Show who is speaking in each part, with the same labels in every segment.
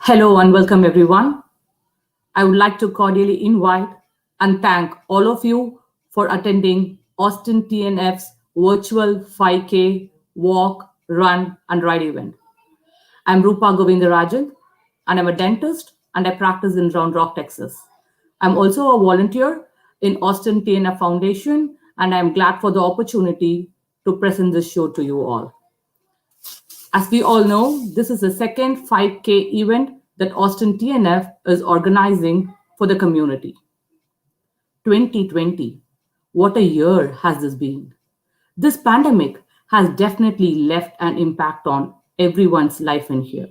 Speaker 1: Hello and welcome everyone. I would like to cordially invite and thank all of you for attending Austin TNF's virtual 5K walk, run and ride event. I'm Rupa Govindarajan and I'm a dentist and I practice in Round Rock, Texas. I'm also a volunteer in Austin TNF Foundation and I'm glad for the opportunity to present this show to you all. As we all know, this is the second 5K event that Austin TNF is organizing for the community. 2020, what a year has this been? This pandemic has definitely left an impact on everyone's life in here.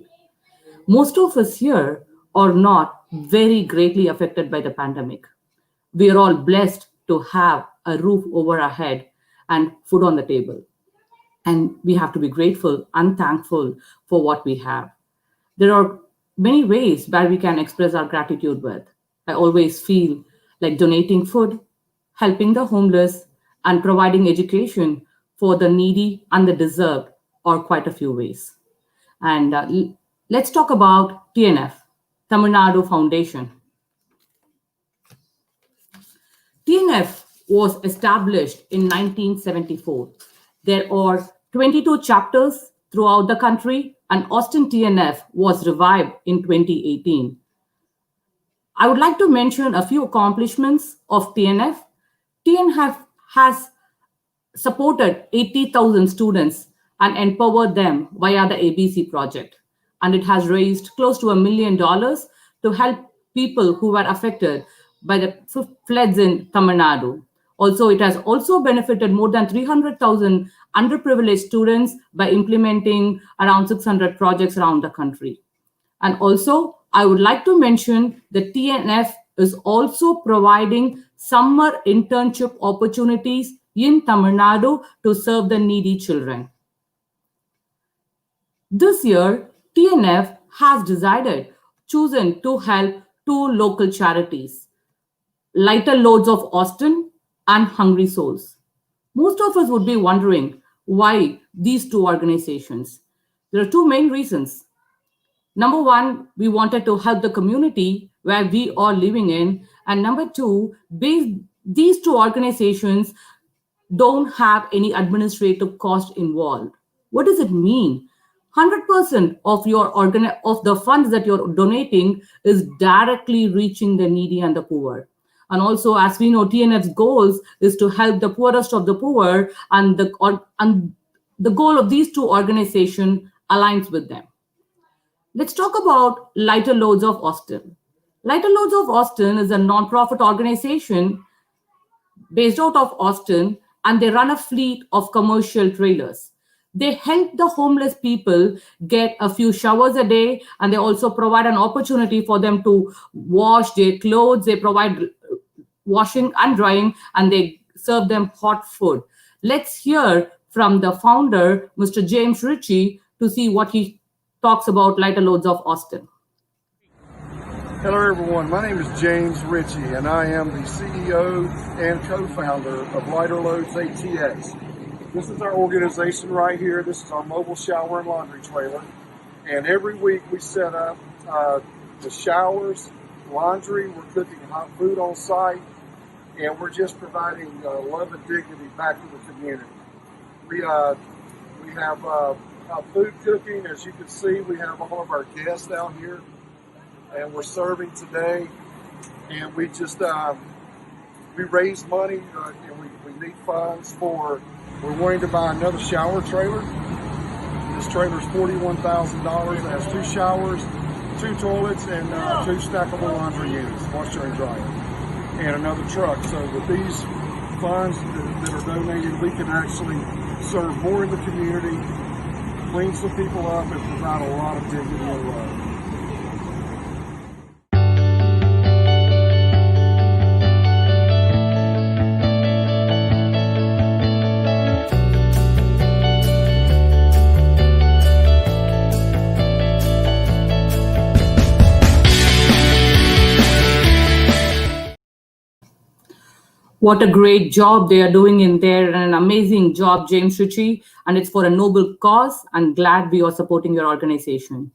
Speaker 1: Most of us here are not very greatly affected by the pandemic. We are all blessed to have a roof over our head and food on the table. And we have to be grateful and thankful for what we have. There are many ways where we can express our gratitude with. I always feel like donating food, helping the homeless, and providing education for the needy and the deserved are quite a few ways. And let's talk about TNF, Tamil Nadu Foundation. TNF was established in 1974. There are 22 chapters throughout the country, and Austin TNF was revived in 2018. I would like to mention a few accomplishments of TNF. TNF has supported 80,000 students and empowered them via the ABC project. And it has raised close to $1 million to help people who were affected by the floods in Tamil Nadu. Also, it has also benefited more than 300,000 underprivileged students by implementing around 600 projects around the country. And also, I would like to mention that TNF is also providing summer internship opportunities in Tamil Nadu to serve the needy children. This year, TNF has chosen to help two local charities, Lighter Loads of Austin and Hungry Souls. Most of us would be wondering why these two organizations. There are two main reasons. Number one, we wanted to help the community where we are living in. And number two, these two organizations don't have any administrative cost involved. What does it mean? 100% of of the funds that you're donating is directly reaching the needy and the poor. And also, as we know, TNF's goals is to help the poorest of the poor, and the goal of these two organizations aligns with them. Let's talk about Lighter Loads of Austin. Lighter Loads of Austin is a nonprofit organization based out of Austin, and they run a fleet of commercial trailers. They help the homeless people get a few showers a day, and they also provide an opportunity for them to wash their clothes. They provide washing and drying, and they serve them hot food. Let's hear from the founder, Mr. James Ritchie, to see what he talks about Lighter Loads of Austin.
Speaker 2: Hello everyone, my name is James Ritchie and I am the CEO and co-founder of Lighter Loads ATX. This is our organization right here. This is our mobile shower and laundry trailer. And every week we set up the showers, laundry, we're cooking hot food on site, and we're just providing love and dignity back to the community. We have food cooking. As you can see, we have all of our guests out here, and we're serving today. And we just we raise money, and we need funds for. We're wanting to buy another shower trailer. This trailer is $41,000. It has 2 showers, 2 toilets, and 2 stackable laundry units, washer and dryer, and another truck. So with these funds that are donated, we can actually serve more in the community, clean some people up, and provide a lot of dignity and love.
Speaker 1: What a great job they are doing in there, and an amazing job, James Ritchie. And it's for a noble cause. I'm glad we are supporting your organization.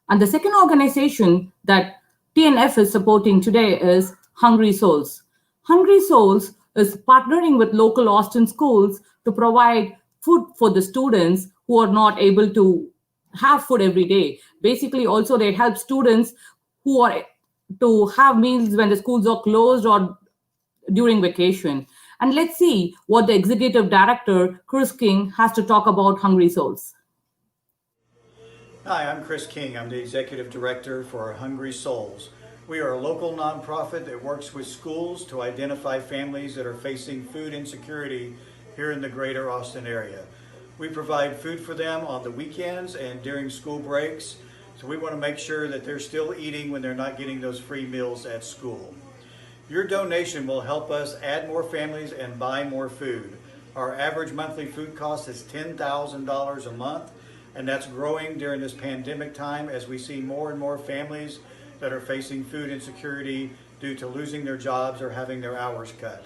Speaker 1: And the second organization that TNF is supporting today is Hungry Souls. Hungry Souls is partnering with local Austin schools to provide food for the students who are not able to have food every day. Basically, also they help students who are to have meals when the schools are closed or during vacation. And let's see what the executive director, Chris King, has to talk about Hungry Souls.
Speaker 3: Hi, I'm Chris King. I'm the Executive Director for Hungry Souls. We are a local nonprofit that works with schools to identify families that are facing food insecurity here in the greater Austin area. We provide food for them on the weekends and during school breaks, so we want to make sure that they're still eating when they're not getting those free meals at school. Your donation will help us add more families and buy more food. Our average monthly food cost is $10,000 a month, and that's growing during this pandemic time as we see more and more families that are facing food insecurity due to losing their jobs or having their hours cut.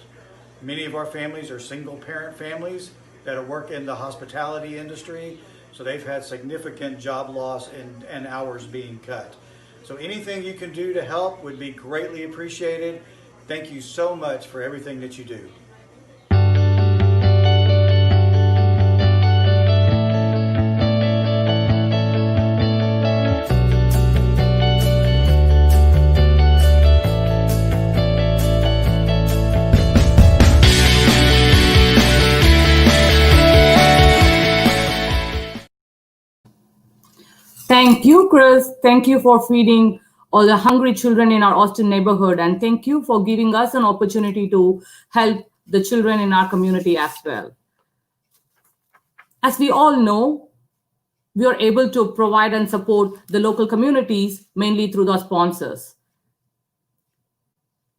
Speaker 3: Many of our families are single parent families that work in the hospitality industry, so they've had significant job loss and hours being cut. So anything you can do to help would be greatly appreciated. Thank you so much for everything that you do.
Speaker 1: Thank you, Chris. Thank you for feeding all the hungry children in our Austin neighborhood. And thank you for giving us an opportunity to help the children in our community as well. As we all know, we are able to provide and support the local communities mainly through the sponsors.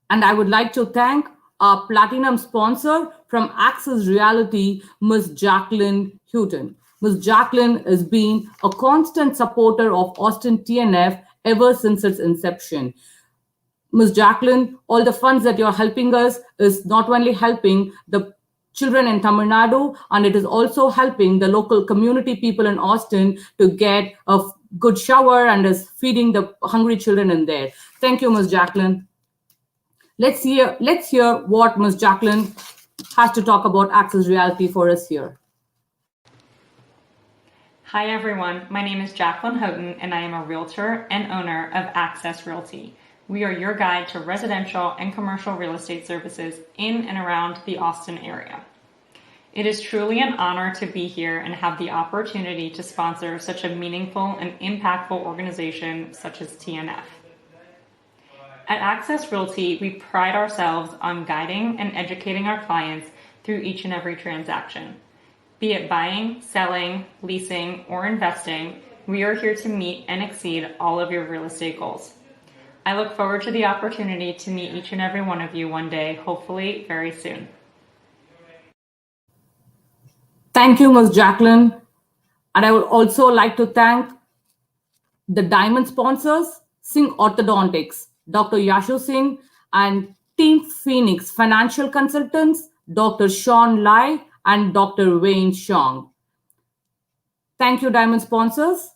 Speaker 1: And I would like to thank our platinum sponsor from Access Reality, Ms. Jacqueline Houghton. Ms. Jacqueline has been a constant supporter of Austin TNF ever since its inception. Ms. Jacqueline, all the funds that you're helping us is not only helping the children in Tamil Nadu, and it is also helping the local community people in Austin to get a good shower and is feeding the hungry children in there. Thank you, Ms. Jacqueline. Let's hear what Ms. Jacqueline has to talk about Access Reality for us here.
Speaker 4: Hi everyone, my name is Jacqueline Houghton and I am a realtor and owner of Access Realty. We are your guide to residential and commercial real estate services in and around the Austin area. It is truly an honor to be here and have the opportunity to sponsor such a meaningful and impactful organization such as TNF. At Access Realty, we pride ourselves on guiding and educating our clients through each and every transaction. Be it buying, selling, leasing, or investing, we are here to meet and exceed all of your real estate goals. I look forward to the opportunity to meet each and every one of you one day, hopefully very soon.
Speaker 1: Thank you, Ms. Jacqueline. And I would also like to thank the diamond sponsors, Singh Orthodontics, Dr. Yashu Singh, and Team Phoenix Financial Consultants, Dr. Sean Lai, and Dr. Wayne Shong. Thank you, diamond sponsors.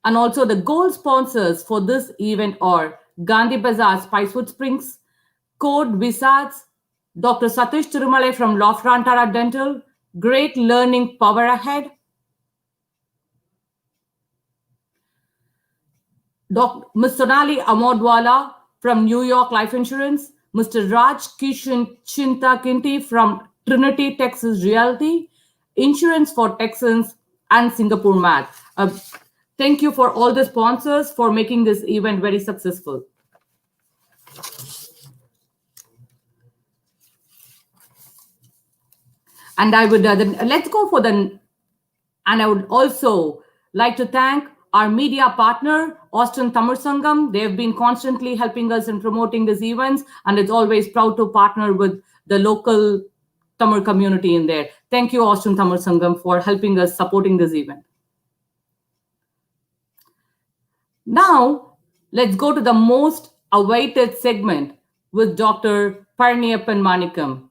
Speaker 1: And also the gold sponsors for this event are Gandhi Bazaar, Spicewood Springs, Code Wizards, Dr. Satish Tirumalai from Law Frantara Dental, Great Learning Power Ahead, Ms. Sonali Amodwala from New York Life Insurance, Mr. Raj Kishan Chinta Kinti from Trinity Texas Realty, Insurance for Texans, and Singapore Math. Thank you for all the sponsors for making this event very successful. And I would let's go for the. And I would also like to thank our media partner, Austin Tamil Sangam. They have been constantly helping us in promoting these events, and it's always proud to partner with the local Tamil community in there. Thank you, Austin Tamil Sangam, for helping us supporting this event. Now, let's go to the most awaited segment with Dr. Parniyappan Manikam.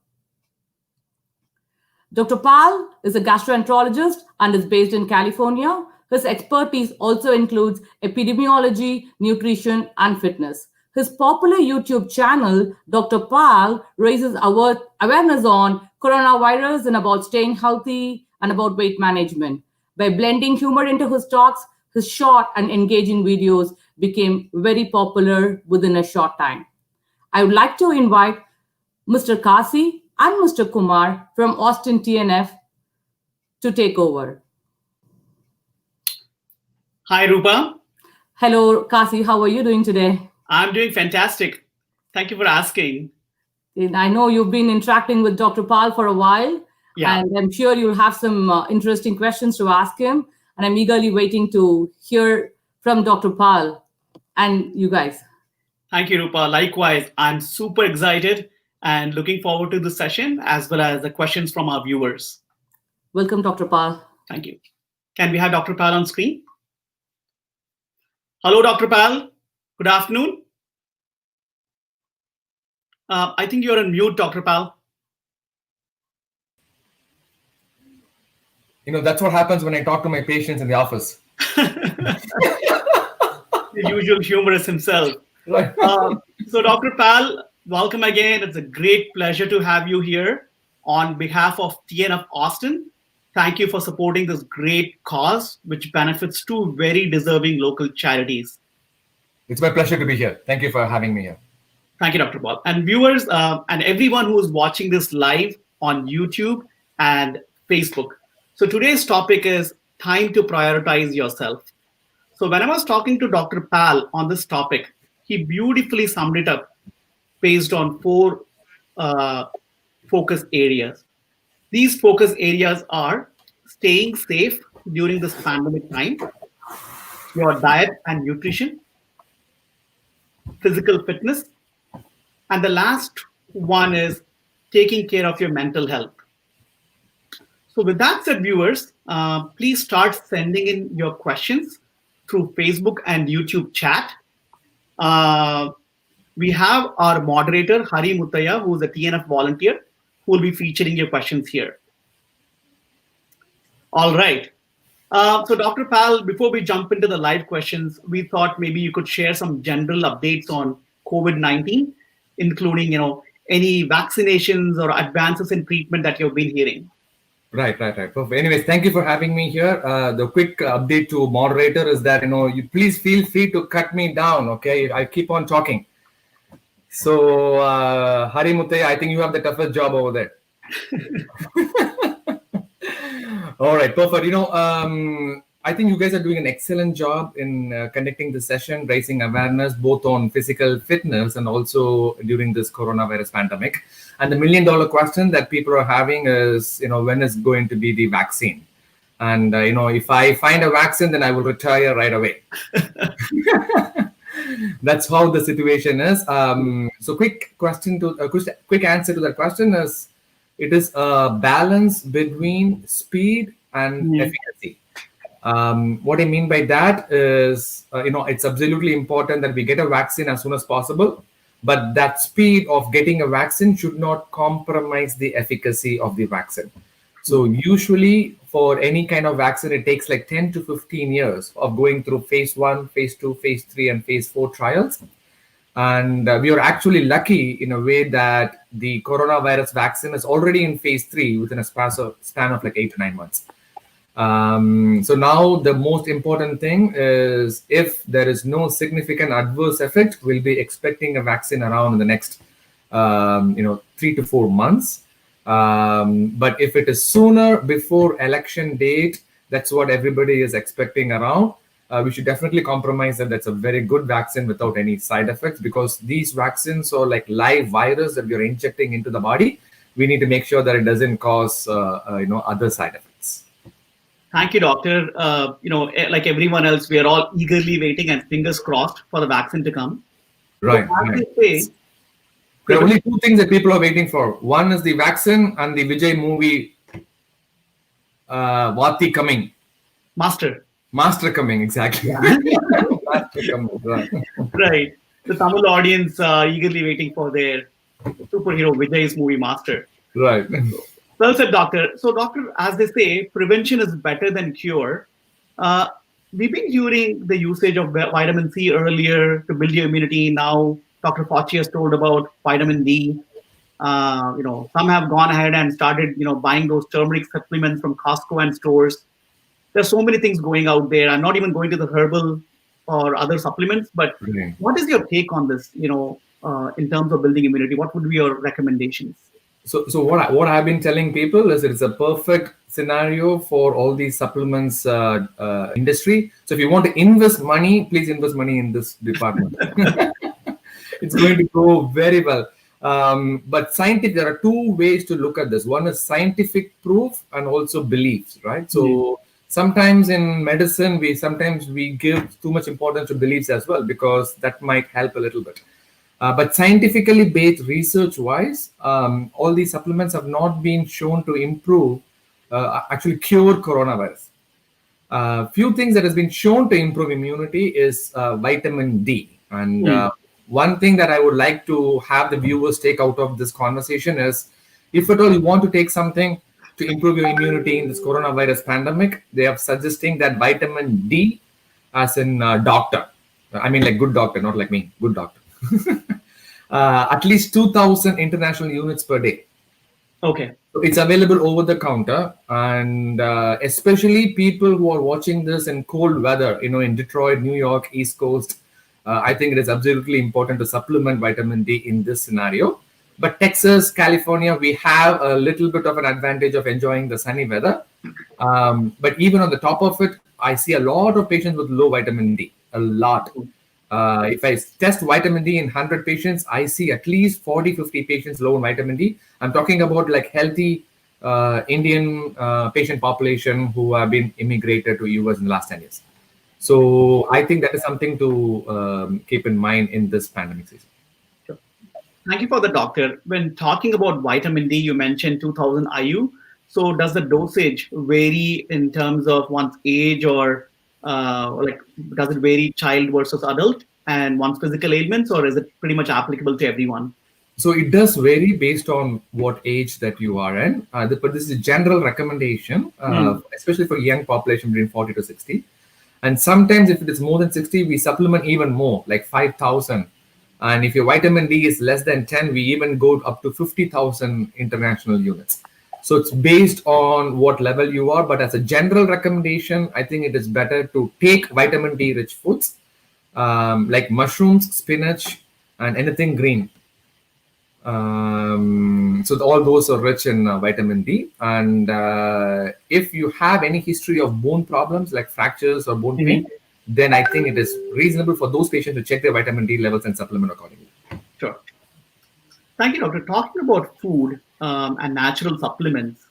Speaker 1: Dr. Pal is a gastroenterologist and is based in California. His expertise also includes epidemiology, nutrition, and fitness. His popular YouTube channel, Dr. Pal, raises awareness on coronavirus and about staying healthy and about weight management. By blending humor into his talks, his short and engaging videos became very popular within a short time. I would like to invite Mr. Kasi and Mr. Kumar from Austin TNF to take over.
Speaker 5: Hi, Rupa.
Speaker 1: Hello, Kasi. How are you doing today?
Speaker 5: I'm doing fantastic. Thank you for asking.
Speaker 1: I know you've been interacting with Dr. Pal for a while,
Speaker 5: Yeah.
Speaker 1: and I'm sure you'll have some interesting questions to ask him. And I'm eagerly waiting to hear from Dr. Pal and you guys.
Speaker 5: Thank you, Rupa. Likewise, I'm super excited and looking forward to the session as well as the questions from our viewers.
Speaker 1: Welcome, Dr. Pal.
Speaker 5: Thank you. Can we have Dr. Pal on screen? Hello, Dr. Pal. Good afternoon. I think you're on mute, Dr. Pal.
Speaker 6: That's what happens when I talk to my patients in the office.
Speaker 5: The usual humorous himself.
Speaker 6: Right.
Speaker 5: So, Dr. Pal, welcome again. It's a great pleasure to have you here on behalf of TNF Austin. Thank you for supporting this great cause, which benefits two very deserving local charities.
Speaker 6: It's my pleasure to be here. Thank you for having me here.
Speaker 5: Thank you, Dr. Pal. And viewers and everyone who is watching this live on YouTube and Facebook. So today's topic is time to prioritize yourself. So when I was talking to Dr. Pal on this topic, he beautifully summed it up based on four focus areas. These focus areas are staying safe during this pandemic time, your diet and nutrition, physical fitness, and the last one is taking care of your mental health. So with that said, viewers, please start sending in your questions through Facebook and YouTube chat. We have our moderator, Hari Muttaya, who is a TNF volunteer, who will be featuring your questions here. All right. So Dr. Pal, before we jump into the live questions, we thought maybe you could share some general updates on COVID-19, including, any vaccinations or advances in treatment that you've been hearing.
Speaker 6: Right. Perfect. Anyways, thank you for having me here. The quick update to moderator is that, you please feel free to cut me down, okay? I keep on talking. So, Hari Muttaya, I think you have the toughest job over there. All right, perfect. I think you guys are doing an excellent job in conducting the session, raising awareness both on physical fitness and also during this coronavirus pandemic. And the $1 million question that people are having is, when is going to be the vaccine? And, if I find a vaccine, then I will retire right away. That's how the situation is. So quick answer to that question is, it is a balance between speed and efficacy. What I mean by that is, it's absolutely important that we get a vaccine as soon as possible, but that speed of getting a vaccine should not compromise the efficacy of the vaccine. So usually for any kind of vaccine, it takes like 10 to 15 years of going through phase 1, phase 2, phase 3, and phase 4 trials. And we are actually lucky in a way that the coronavirus vaccine is already in phase 3 within a span of like 8 to 9 months. So now the most important thing is, if there is no significant adverse effect, we'll be expecting a vaccine around in the next 3 to 4 months. But if it is sooner, before election date, that's what everybody is expecting around. We should definitely compromise that that's a very good vaccine without any side effects, because these vaccines are like live virus that we're injecting into the body. We need to make sure that it doesn't cause other side effects.
Speaker 5: Thank you, doctor. Like everyone else, we are all eagerly waiting and fingers crossed for the vaccine to come.
Speaker 6: Right. There are only two things that people are waiting for. One is the vaccine and the Vijay movie, Vati coming. Master coming, exactly.
Speaker 5: Yeah.
Speaker 6: Master coming, right.
Speaker 5: Right. The Tamil audience eagerly waiting for their superhero Vijay's movie Master.
Speaker 6: Right.
Speaker 5: Well said, doctor. So, doctor, as they say, prevention is better than cure. Uh, we've been hearing the usage of vitamin C earlier to build your immunity. Now, Dr. Fauci has told about vitamin D. Some have gone ahead and started, buying those turmeric supplements from Costco and stores. There's so many things going out there. I'm not even going to the herbal or other supplements, but
Speaker 6: Right.
Speaker 5: what is your take on this, in terms of building immunity? What would be your recommendations?
Speaker 6: So what I've been telling people is it's a perfect scenario for all these supplements industry. So if you want to invest money, please invest money in this department. It's going to go very well. But scientific, there are two ways to look at this. One is scientific proof and also beliefs, right? So sometimes in medicine, we give too much importance to beliefs as well, because that might help a little bit. But scientifically based research wise, all these supplements have not been shown to improve, actually cure coronavirus. Few things that has been shown to improve immunity is vitamin D. And one thing that I would like to have the viewers take out of this conversation is, if at all you want to take something to improve your immunity in this coronavirus pandemic, they are suggesting that vitamin D, as in doctor. I mean, like good doctor, not like me, good doctor. At least 2,000 international units per day.
Speaker 5: Okay.
Speaker 6: So it's available over the counter, and especially people who are watching this in cold weather, in Detroit, New York, East Coast, I think it is absolutely important to supplement vitamin D in this scenario. But Texas, California, we have a little bit of an advantage of enjoying the sunny weather. But even on the top of it, I see a lot of patients with low vitamin D, a lot. If I test vitamin D in 100 patients, I see at least 40-50 patients low in vitamin D. I'm talking about like healthy Indian patient population who have been immigrated to US in the last 10 years. So I think that is something to keep in mind in this pandemic season.
Speaker 5: Sure. Thank you for the doctor. When talking about vitamin D, you mentioned 2000 IU. So does the dosage vary in terms of one's age, or does it vary child versus adult and one's physical ailments, or is it pretty much applicable to everyone?
Speaker 6: So it does vary based on what age that you are in. But this is a general recommendation, especially for young population between 40 to 60. And sometimes if it is more than 60, we supplement even more, like 5,000. And if your vitamin D is less than 10, we even go up to 50,000 international units. So it's based on what level you are. But as a general recommendation, I think it is better to take vitamin D rich foods like mushrooms, spinach, and anything green. So all those are rich in vitamin D. And if you have any history of bone problems like fractures or bone pain, then I think it is reasonable for those patients to check their vitamin D levels and supplement accordingly.
Speaker 5: Sure. Thank you, doctor. Talking about food and natural supplements,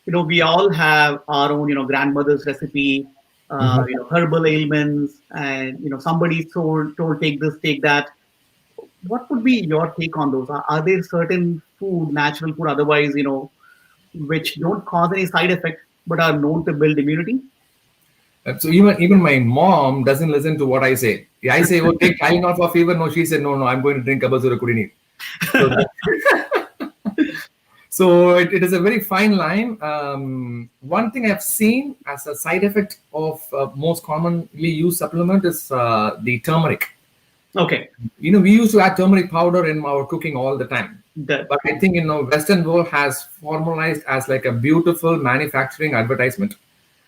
Speaker 5: we all have our own, grandmother's recipe, herbal ailments, and somebody told take this, take that. What would be your take on those? Are there certain food, natural food, otherwise, which don't cause any side effect but are known to build immunity?
Speaker 6: So even my mom doesn't listen to what I say. I say, "Oh, take Tylenol for fever." No, she said, "No, I'm going to drink Abazura Kudini." So it is a very fine line. One thing I've seen as a side effect of most commonly used supplement is the turmeric.
Speaker 5: Okay.
Speaker 6: We used to add turmeric powder in our cooking all the time. But I think, Western world has formalized as like a beautiful manufacturing advertisement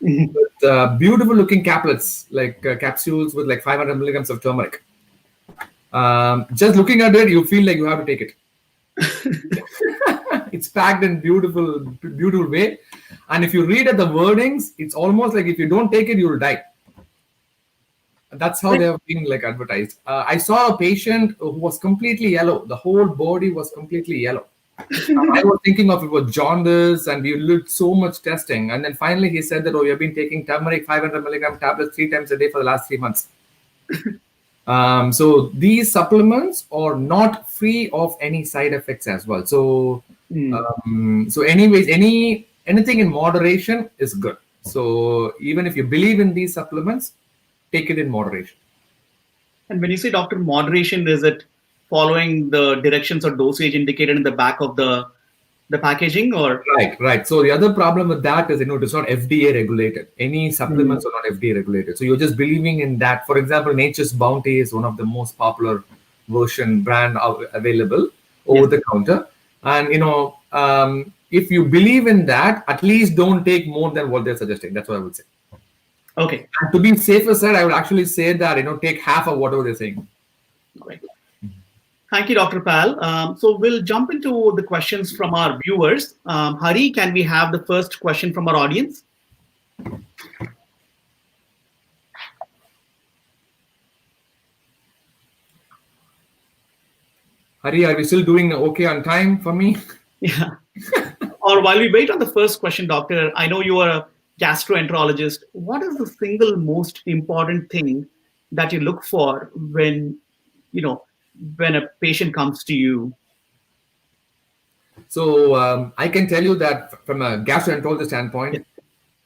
Speaker 6: with beautiful looking caplets, like capsules with like 500 milligrams of turmeric. Just looking at it, you feel like you have to take it. It's packed in beautiful way. And if you read at the wordings, it's almost like if you don't take it, you'll die. That's how they have been like advertised. I saw a patient who was completely yellow. The whole body was completely yellow. I was thinking of it was jaundice, and we did so much testing. And then finally he said that, "Oh, you've been taking turmeric 500 milligram tablets 3 times a day for the last 3 months." So these supplements are not free of any side effects as well. So, anyways, anything in moderation is good. So even if you believe in these supplements, take it in moderation.
Speaker 5: And when you say, doctor, moderation, is it following the directions or dosage indicated in the back of the the packaging, or
Speaker 6: Right. So the other problem with that is, it's not FDA regulated. Any supplements are not FDA regulated. So you're just believing in that. For example, Nature's Bounty is one of the most popular version brand available over the counter. And, if you believe in that, at least don't take more than what they're suggesting. That's what I would say.
Speaker 5: okay.
Speaker 6: And to be safer side, I would actually say that, take half of whatever they're saying.
Speaker 5: Great. Thank you, Dr. Pal. So we'll jump into the questions from our viewers. Hari, can we have the first question from our audience?
Speaker 6: Hari, are we still doing okay on time for me?
Speaker 5: Yeah. Or while we wait on the first question, doctor, I know you are a gastroenterologist. What is the single most important thing that you look for when a patient comes to you?
Speaker 6: So I can tell you that from a gastroenterologist standpoint,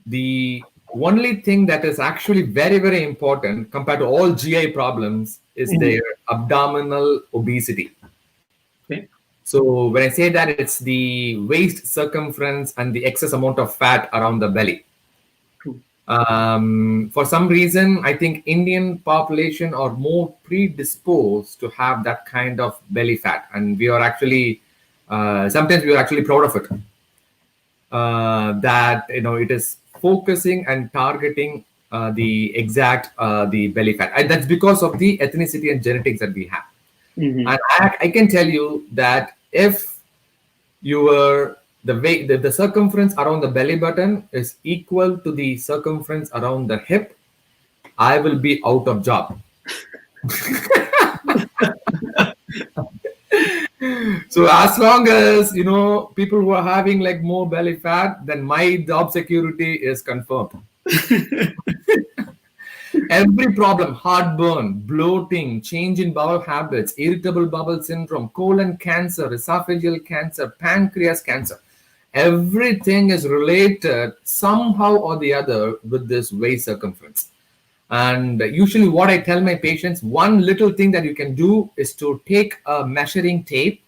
Speaker 6: the only thing that is actually very, very important compared to all GI problems is their abdominal obesity.
Speaker 5: Okay.
Speaker 6: So when I say that, it's the waist circumference and the excess amount of fat around the belly.
Speaker 5: True.
Speaker 6: For some reason, I think Indian population are more predisposed to have that kind of belly fat, and we are actually sometimes we are actually proud of it. That it is focusing and targeting the exact the belly fat, and that's because of the ethnicity and genetics that we have. And I can tell you that if the circumference around the belly button is equal to the circumference around the hip, I will be out of job. So as long as people who are having like more belly fat, then my job security is confirmed. Every problem, heartburn, bloating, change in bowel habits, irritable bowel syndrome, colon cancer, esophageal cancer, pancreas cancer, everything is related somehow or the other with this waist circumference. And usually what I tell my patients, one little thing that you can do is to take a measuring tape.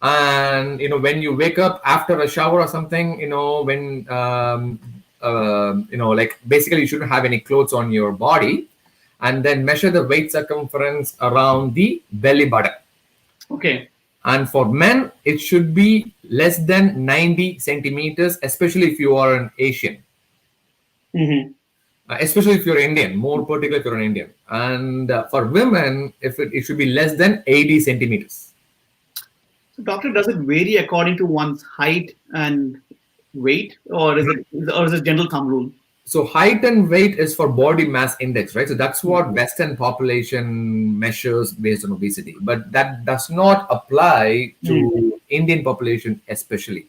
Speaker 6: And when you wake up after a shower or something, when like basically you shouldn't have any clothes on your body, and then measure the waist circumference around the belly button.
Speaker 5: Okay.
Speaker 6: And for men, it should be less than 90 centimeters, especially if you are an Asian. Especially if you're Indian, more particularly if you're an Indian. And for women, it should be less than 80 centimeters.
Speaker 5: So, doctor, does it vary according to one's height and weight, or is it general thumb rule?
Speaker 6: So height and weight is for body mass index, right? So that's what Western population measures based on obesity. But that does not apply to Indian population especially.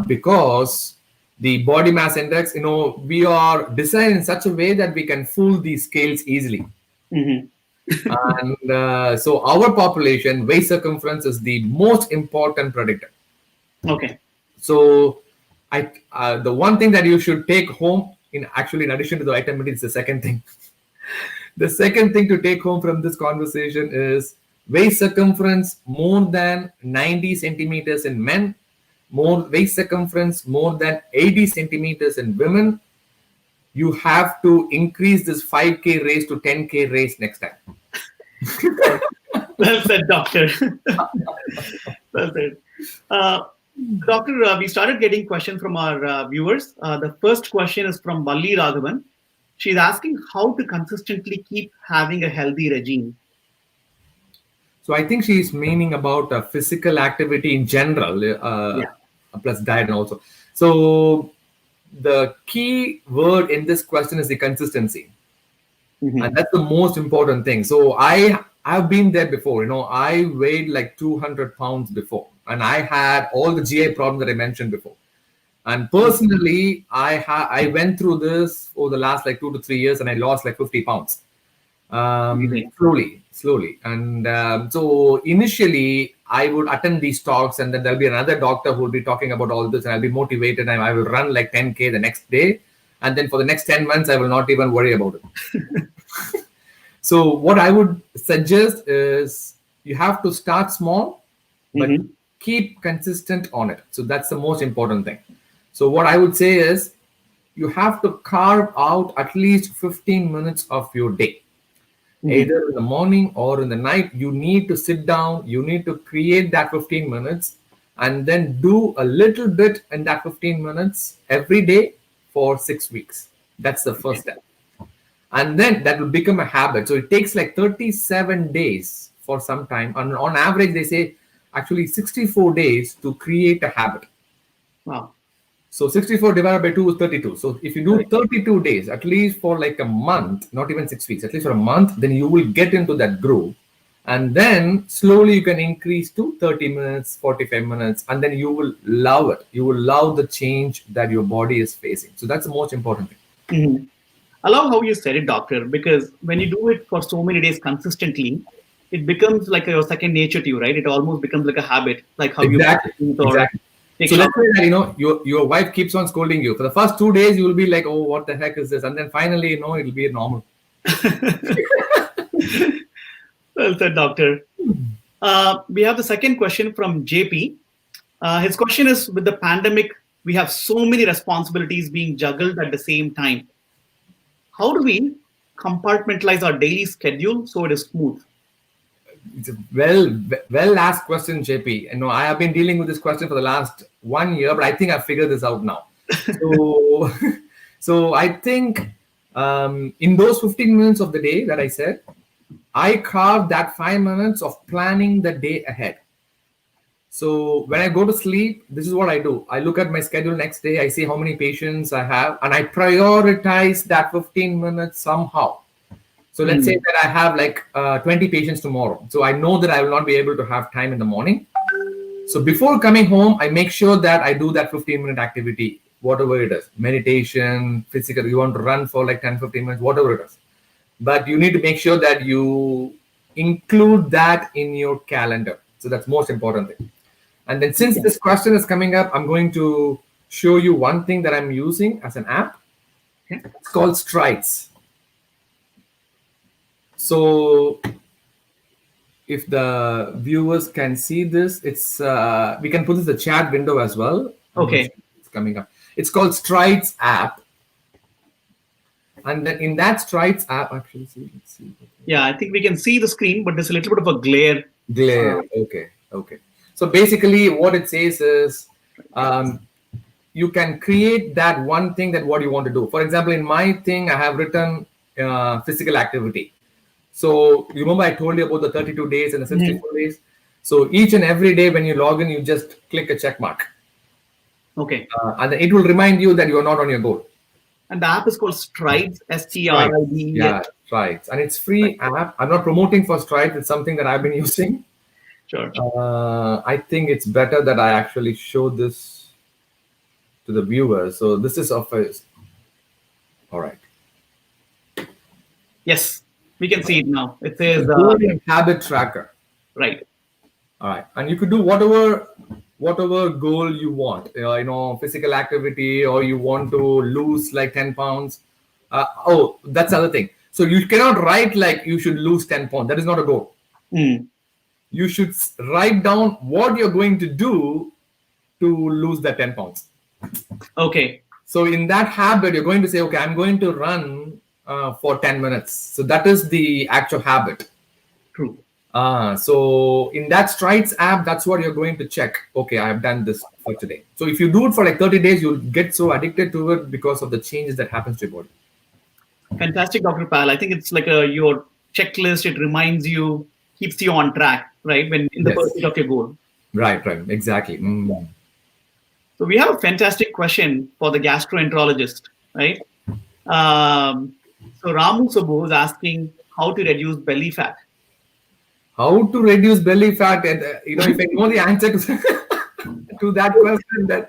Speaker 6: Because the body mass index, we are designed in such a way that we can fool these scales easily. And so our population, waist circumference is the most important predictor.
Speaker 5: Okay.
Speaker 6: So the one thing that you should take home, in addition to the vitamin D, is the second thing. The second thing to take home from this conversation is waist circumference more than 90 centimeters in men, waist circumference more than 80 centimeters in women. You have to increase this 5K race to 10K race next time.
Speaker 5: Well said, doctor. Well said. Doctor, we started getting questions from our viewers. The first question is from Valli Raghavan. She's asking how to consistently keep having a healthy regime.
Speaker 6: So I think she's meaning about physical activity in general, plus diet and also. So the key word in this question is the consistency. And that's the most important thing. So I've been there before. I weighed like 200 pounds before, and I had all the GI problems that I mentioned before. And personally, I went through this over the last like 2 to 3 years, and I lost like 50 pounds. Slowly. And so initially, I would attend these talks, and then there'll be another doctor who will be talking about all this, and I'll be motivated, and I will run like 10K the next day. And then for the next 10 months, I will not even worry about it. So what I would suggest is you have to start small, but keep consistent on it. So that's the most important thing. So what I would say is you have to carve out at least 15 minutes of your day. Either in the morning or in the night, you need to sit down, you need to create that 15 minutes and then do a little bit in that 15 minutes every day for 6 weeks. That's the first step. And then that will become a habit. So it takes like 37 days for some time. And on average, they say actually 64 days to create a habit.
Speaker 5: Wow.
Speaker 6: So 64 divided by 2 is 32. So if you do 32 days, at least for like a month, not even 6 weeks, at least for a month, then you will get into that groove. And then slowly you can increase to 30 minutes, 45 minutes, and then you will love it. You will love the change that your body is facing. So that's the most important thing.
Speaker 5: I love how you said it, doctor, because when you do it for so many days consistently, it becomes like your second nature to you, right? It almost becomes like a habit, like how
Speaker 6: Exactly.
Speaker 5: you eat or
Speaker 6: Exactly.
Speaker 5: take
Speaker 6: So let's
Speaker 5: shower.
Speaker 6: say that your wife keeps on scolding you. For the first 2 days, you will be like, "Oh, what the heck is this?" And then finally, it'll be normal.
Speaker 5: Well said, doctor. We have the second question from JP. His question is, with the pandemic, we have so many responsibilities being juggled at the same time. How do we compartmentalize our daily schedule so it is smooth?
Speaker 6: It's a well asked question, JP. I have been dealing with this question for the last 1 year, but I think I've figured this out now. So, so I think in those 15 minutes of the day that I said, I carved that 5 minutes of planning the day ahead. So when I go to sleep, this is what I do. I look at my schedule next day. I see how many patients I have, and I prioritize that 15 minutes somehow. So let's say that I have like 20 patients tomorrow. So I know that I will not be able to have time in the morning. So before coming home, I make sure that I do that 15-minute activity, whatever it is, meditation, physical, you want to run for like 10, 15 minutes, whatever it is. But you need to make sure that you include that in your calendar. So that's most important thing. And then since this question is coming up, I'm going to show you one thing that I'm using as an app. It's called Strides. So if the viewers can see this, it's we can put this in the chat window as well.
Speaker 5: Okay.
Speaker 6: It's coming up. It's called Strides app. And then in that Strides app, actually, let's see.
Speaker 5: Yeah, I think we can see the screen, but there's a little bit of a glare.
Speaker 6: Glare. Okay. So basically, what it says is you can create that one thing that what you want to do. For example, in my thing, I have written physical activity. So you remember I told you about the 32 days and the 64 days. So each and every day when you log in, you just click a check mark.
Speaker 5: Okay.
Speaker 6: And then it will remind you that you are not on your goal.
Speaker 5: And the app is called Strides, STRIDES.
Speaker 6: Yeah, Strides. And it's free app. I'm not promoting for Strides. It's something that I've been using.
Speaker 5: Sure.
Speaker 6: I think it's better that I actually show this to the viewers. So this is Office. All right.
Speaker 5: Yes, we can see it now. It says
Speaker 6: habit tracker.
Speaker 5: Right.
Speaker 6: All right. And you could do whatever goal you want, physical activity, or you want to lose like 10 pounds. That's the other thing. So you cannot write like you should lose 10 pounds. That is not a goal. You should write down what you're going to do to lose that 10 pounds. Okay. So in that habit, you're going to say, okay, I'm going to run for 10 minutes. So that is the actual habit.
Speaker 5: True.
Speaker 6: So in that Strides app, that's what you're going to check. Okay, I've done this for today. So if you do it for like 30 days, you'll get so addicted to it because of the changes that happens to your body.
Speaker 5: Fantastic, Dr. Pal. I think it's like your checklist. It reminds you, keeps you on track, right? When in the pursuit of your goal.
Speaker 6: Right, exactly.
Speaker 5: So we have a fantastic question for the gastroenterologist, right? So Ramu Subbu is asking how to reduce belly fat.
Speaker 6: How to reduce belly fat? And if I know the answer to that question,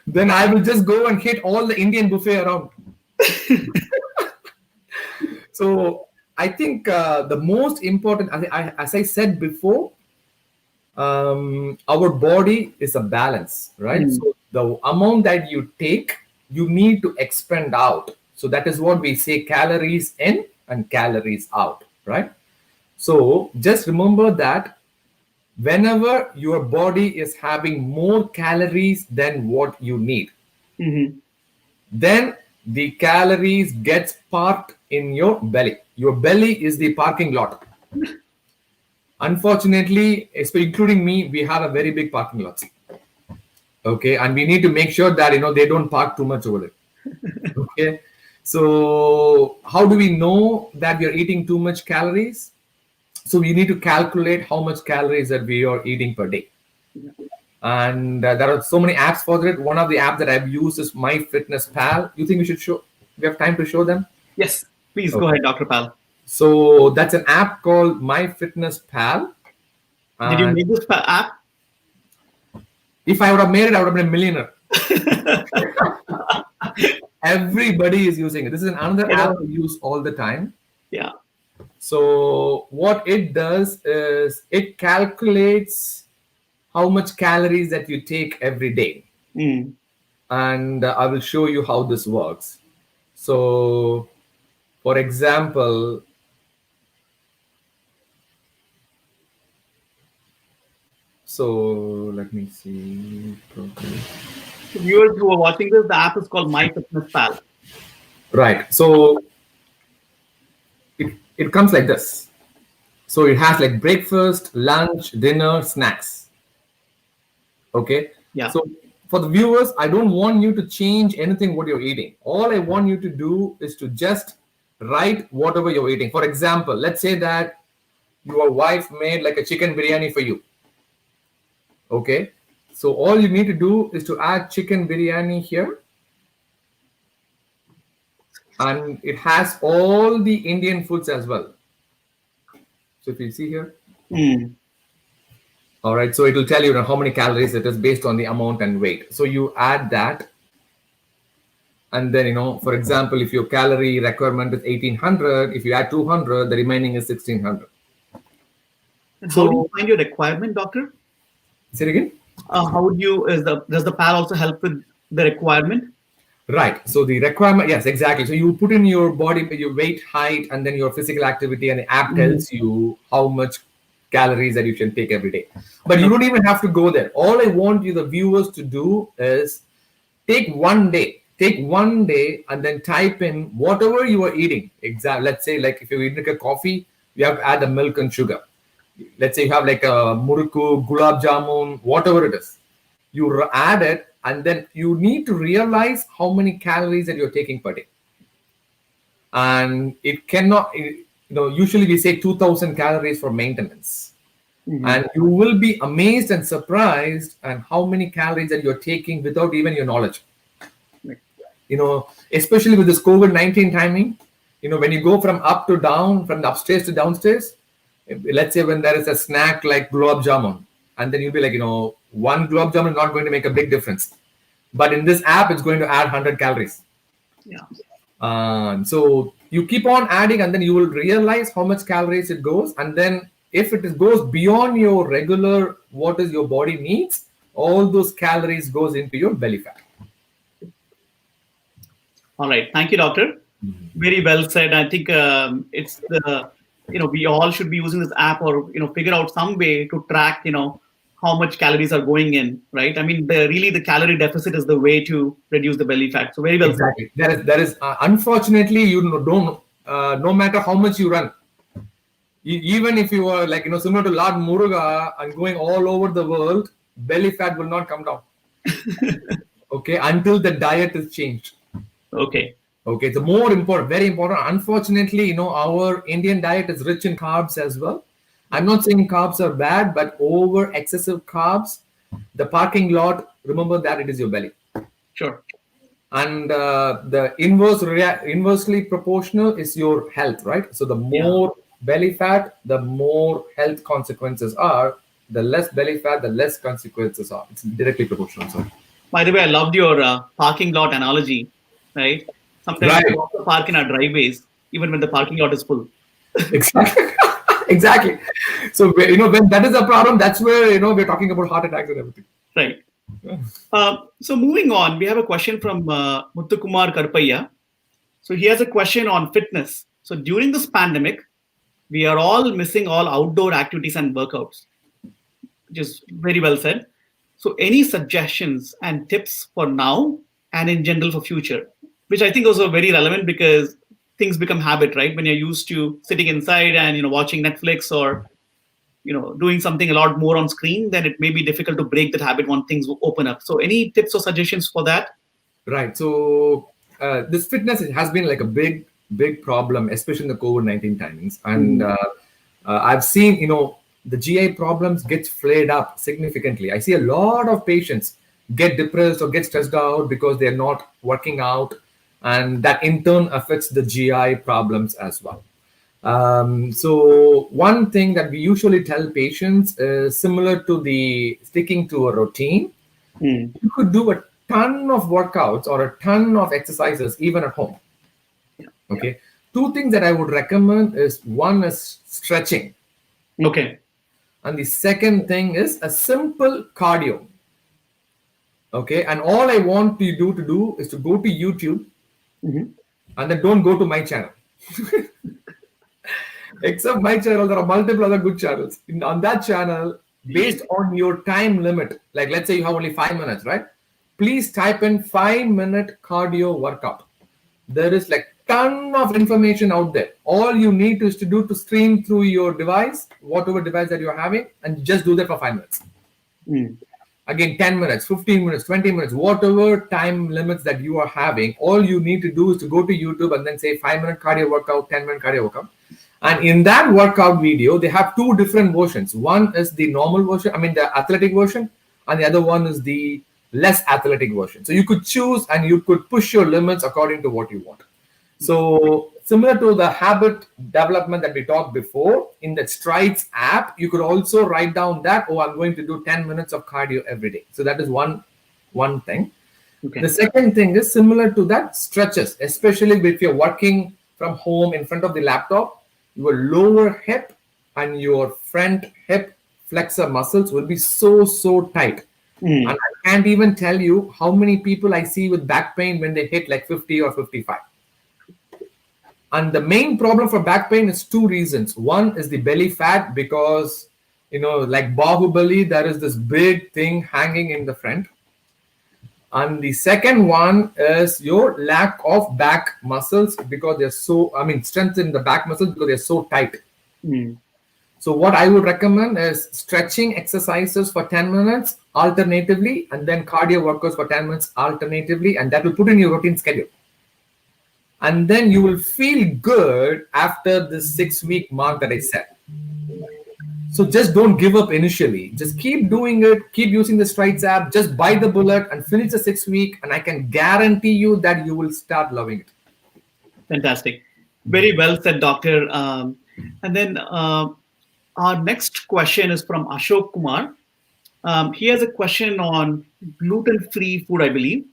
Speaker 6: then I will just go and hit all the Indian buffet around. So I think the most important, as I said before, our body is a balance, right? So the amount that you take, you need to expend out. So that is what we say, calories in and calories out, right? So just remember that whenever your body is having more calories than what you need, then the calories gets parked in your belly. Your belly is the parking lot. Unfortunately, including me, we have a very big parking lot. Okay, and we need to make sure that they don't park too much over there. Okay, so how do we know that we are eating too much calories? So we need to calculate how much calories that we are eating per day. And there are so many apps for it. One of the apps that I've used is MyFitnessPal. You think we should show? We have time to show them?
Speaker 5: Yes, please go ahead, Dr. Pal.
Speaker 6: So that's an app called MyFitnessPal.
Speaker 5: Did you make this app?
Speaker 6: If I would have made it, I would have been a millionaire. Everybody is using it. This is another app we use all the time.
Speaker 5: Yeah.
Speaker 6: So what it does is it calculates how much calories that you take every day. And I will show you how this works. So, for example, let me see.
Speaker 5: So viewers who are watching this, the app is called MyFitnessPal.
Speaker 6: Right. So it comes like this. So it has like breakfast, lunch, dinner, snacks. Okay.
Speaker 5: Yeah.
Speaker 6: So for the viewers, I don't want you to change anything what you're eating. All I want you to do is to just write whatever you're eating. For example, let's say that your wife made like a chicken biryani for you. Okay. So all you need to do is to add chicken biryani here. And it has all the Indian foods as well. So if you see here. All right. So it will tell you how many calories it is based on the amount and weight. So you add that. And then, for example, if your calorie requirement is 1800, if you add 200, the remaining is 1600.
Speaker 5: So how do you find your requirement, doctor?
Speaker 6: Say it again.
Speaker 5: How would you, does the PAL also help with the requirement?
Speaker 6: Right. So the requirement, yes, exactly. So you put in your body, your weight, height, and then your physical activity, and the app tells you how much calories that you can take every day. But you don't even have to go there. All I want you, the viewers, to do is take one day, and then type in whatever you are eating. Let's say, like if you're eating a coffee, you have to add the milk and sugar. Let's say you have like a muruku, gulab jamun, whatever it is. You add it, and then you need to realize how many calories that you're taking per day. And it cannot, usually we say 2000 calories for maintenance. And you will be amazed and surprised at how many calories that you're taking without even your knowledge. Especially with this COVID-19 timing, when you go from up to down, from the upstairs to downstairs, let's say when there is a snack like gulab jamun, and then you'll be like, one gulab jamun is not going to make a big difference. But in this app, it's going to add 100 calories.
Speaker 5: Yeah.
Speaker 6: So you keep on adding, and then you will realize how much calories it goes. And then if it goes beyond your regular, what is your body needs, all those calories goes into your belly fat.
Speaker 5: All right. Thank you, doctor. Very well said. I think it's we all should be using this app or, figure out some way to track, how much calories are going in, right? I mean, the calorie deficit is the way to reduce the belly fat. So very well.
Speaker 6: Exactly. There is unfortunately, don't, no matter how much you run, even if you are like, similar to Lord Muruga and going all over the world, belly fat will not come down. Okay. Until the diet is changed.
Speaker 5: Okay.
Speaker 6: It's more important, very important. Unfortunately, our Indian diet is rich in carbs as well. I'm not saying carbs are bad, but over excessive carbs, the parking lot, remember that it is your belly.
Speaker 5: Sure.
Speaker 6: And the inversely proportional is your health, right? So the more belly fat, the more health consequences are. The less belly fat, the less consequences are. It's directly proportional. So.
Speaker 5: By the way, I loved your parking lot analogy, right? Sometimes we also park in our driveways, even when the parking lot is full.
Speaker 6: Exactly. Exactly. So, when that is a problem, that's where, we're talking about heart attacks and everything.
Speaker 5: Right. So moving on, we have a question from Muthukumar Karpaya. So he has a question on fitness. So during this pandemic, we are all missing all outdoor activities and workouts. which is very well said. So, any suggestions and tips for now and in general for future, which I think also very relevant because things become habit, right? When you're used to sitting inside and watching Netflix or doing something a lot more on screen, then it may be difficult to break that habit when things open up. So, any tips or suggestions for that?
Speaker 6: Right. So this fitness has been like a big problem, especially in the COVID-19 timings. And I've seen, the GI problems get flared up significantly. I see a lot of patients get depressed or get stressed out because they're not working out, and that in turn affects the GI problems as well. So one thing that we usually tell patients is similar to the sticking to a routine. You could do a ton of workouts or a ton of exercises even at home. Okay. Two things that I would recommend is one is stretching.
Speaker 5: Okay.
Speaker 6: And the second thing is a simple cardio. Okay. And all I want you to do is to go to YouTube and then don't go to my channel. Except my channel, there are multiple other good channels. On that channel, based on your time limit, like let's say you have only 5 minutes, right? Please type in 5-minute cardio workout. There is like ton of information out there. All you need is to do to stream through your device, whatever device that you're having, and just do that for 5 minutes. Again, 10 minutes, 15 minutes, 20 minutes, whatever time limits that you are having, all you need to do is to go to YouTube and then say 5-minute cardio workout, 10-minute cardio workout. And in that workout video, they have two different versions. One is the normal version, the athletic version, and the other one is the less athletic version. So you could choose and you could push your limits according to what you want. So similar to the habit development that we talked before, in the Strides app, you could also write down that, I'm going to do 10 minutes of cardio every day. So that is one thing. Okay. The second thing is similar to that, stretches, especially if you're working from home in front of the laptop. Your lower hip and your front hip flexor muscles will be so tight. And I can't even tell you how many people I see with back pain when they hit like 50 or 55. And the main problem for back pain is two reasons. One is the belly fat, because, like Bahubali, there is this big thing hanging in the front. And the second one is your lack of back muscles, because they're strength in the back muscles because they're so tight. So what I would recommend is stretching exercises for 10 minutes alternatively, and then cardio workouts for 10 minutes alternatively, and that will put in your routine schedule. And then you will feel good after the 6-week mark that I set. So just don't give up initially. Just keep doing it. Keep using the Strides app. Just bite the bullet and finish the 6-week. And I can guarantee you that you will start loving it.
Speaker 5: Fantastic. Very well said, Doctor. And then our next question is from Ashok Kumar. He has a question on gluten-free food, I believe.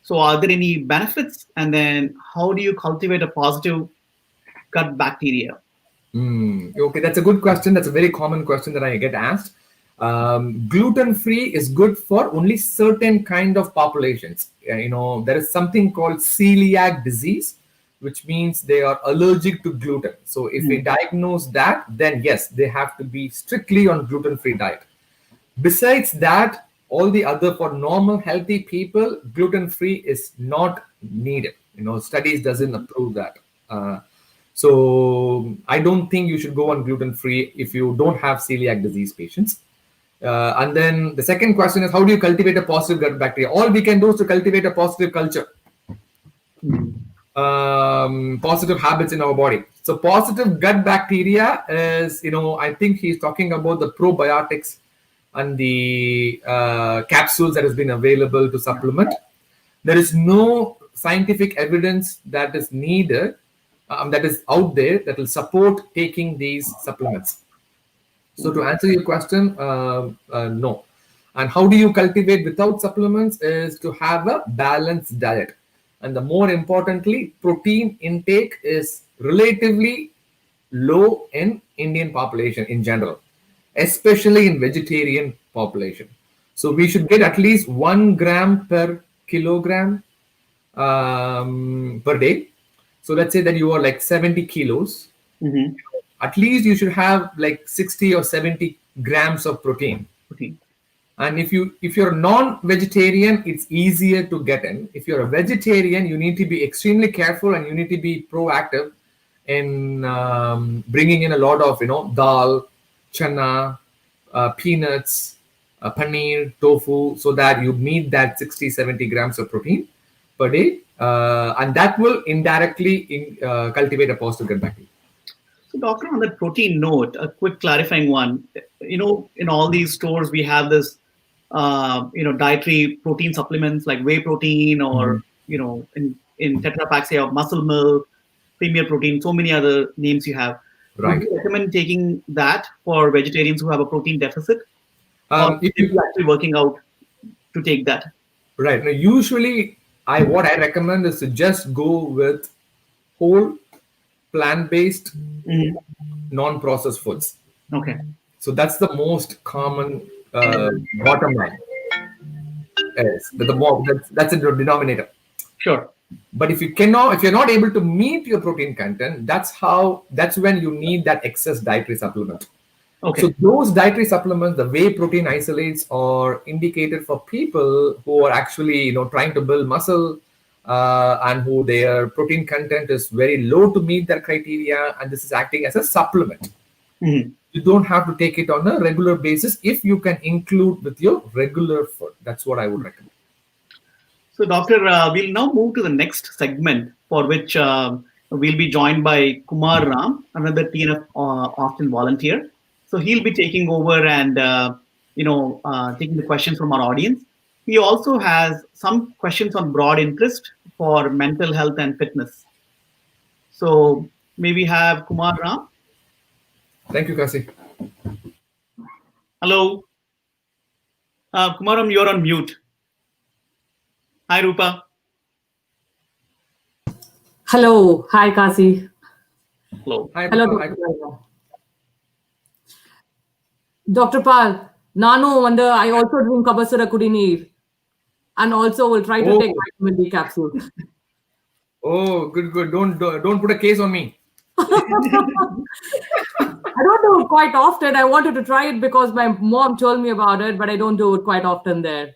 Speaker 5: So are there any benefits? And then how do you cultivate a positive gut bacteria?
Speaker 6: Okay, that's a good question. That's a very common question that I get asked. Gluten-free is good for only certain kind of populations. There is something called celiac disease, which means they are allergic to gluten. So if we diagnose that, then yes, they have to be strictly on gluten-free diet. Besides that, all the other, for normal healthy people, gluten-free is not needed. Studies doesn't approve that. So I don't think you should go on gluten-free if you don't have celiac disease patients. And then the second question is, how do you cultivate a positive gut bacteria? All we can do is to cultivate a positive culture, positive habits in our body. So positive gut bacteria is, I think he's talking about the probiotics and the capsules that has been available to supplement. There is no scientific evidence that is needed, that is out there, that will support taking these supplements. So to answer your question, no. And how do you cultivate without supplements is to have a balanced diet. And the more importantly, protein intake is relatively low in Indian population in general, especially in vegetarian population. So we should get at least 1 gram per kilogram per day. So let's say that you are like 70 kilos. At least you should have like 60 or 70 grams of protein. And if you're non-vegetarian, it's easier to get in. If you're a vegetarian, you need to be extremely careful and you need to be proactive in bringing in a lot of dal, chana, peanuts, paneer, tofu, so that you meet that 60-70 grams of protein per day, and that will indirectly cultivate a positive gut bacteria.
Speaker 5: So, doctor, on that protein note, a quick clarifying one. In all these stores, we have this, dietary protein supplements like whey protein, or in Tetra Paks, you have muscle milk, premier protein, so many other names you have.
Speaker 6: Right.
Speaker 5: Would you recommend taking that for vegetarians who have a protein deficit? Or
Speaker 6: If
Speaker 5: if you're actually working out to take that?
Speaker 6: Right. Now, usually, what I recommend is to just go with whole, plant-based, non-processed foods.
Speaker 5: Okay.
Speaker 6: So that's the most common bottom line. Is that's a denominator.
Speaker 5: Sure.
Speaker 6: But if you're not able to meet your protein content, that's when you need that excess dietary supplement.
Speaker 5: Okay.
Speaker 6: So those dietary supplements, the whey protein isolates, are indicated for people who are actually trying to build muscle, and who their protein content is very low to meet their criteria, and this is acting as a supplement.
Speaker 5: Mm-hmm.
Speaker 6: You don't have to take it on a regular basis if you can include with your regular food. That's what I would recommend.
Speaker 5: So, doctor, we'll now move to the next segment, for which we'll be joined by Kumar Ram, another TNF Austin volunteer. So he'll be taking over and taking the questions from our audience. He also has some questions on broad interest for mental health and fitness. So may we have Kumar Ram?
Speaker 6: Thank you, Kasi.
Speaker 5: Hello. Kumar Ram, you're on mute. Hi, Rupa.
Speaker 1: Hello. Hi, Kasi.
Speaker 5: Hello.
Speaker 6: Hi,
Speaker 1: Hello,
Speaker 6: Rupa.
Speaker 1: Dr. Pal. Dr. Pal, Nanu, I also drink Kabasura Kudineer, and also will try to take vitamin D capsule.
Speaker 6: Oh, good. Don't put a case on me.
Speaker 1: I don't do it quite often. I wanted to try it because my mom told me about it, but I don't do it quite often there.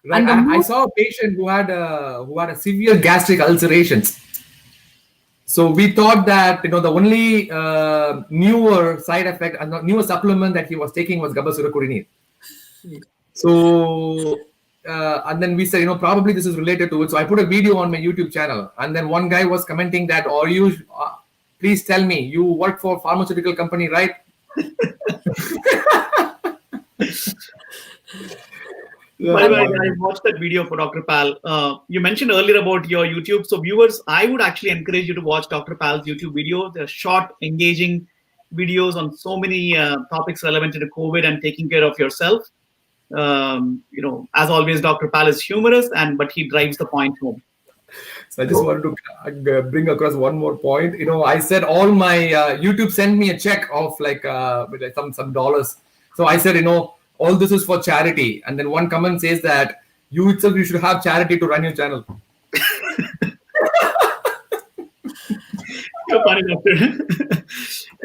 Speaker 6: Right. I saw a patient who had a severe gastric ulcerations. So we thought that the only newer side effect and newer supplement that he was taking was Gabasura. So and then we said probably this is related to it. So I put a video on my YouTube channel, and then one guy was commenting that, "Are you? Please tell me, you work for pharmaceutical company, right?"
Speaker 5: By the way, I watched that video for Dr. Pal. You mentioned earlier about your YouTube. So viewers, I would actually encourage you to watch Dr. Pal's YouTube video. They're short, engaging videos on so many topics relevant to COVID and taking care of yourself. As always, Dr. Pal is humorous, but he drives the point home.
Speaker 6: So I just wanted to bring across one more point. I said all my YouTube sent me a check of some dollars. So I said, all this is for charity. And then one comment says that you should have charity to run your channel.
Speaker 5: You're funny, doctor.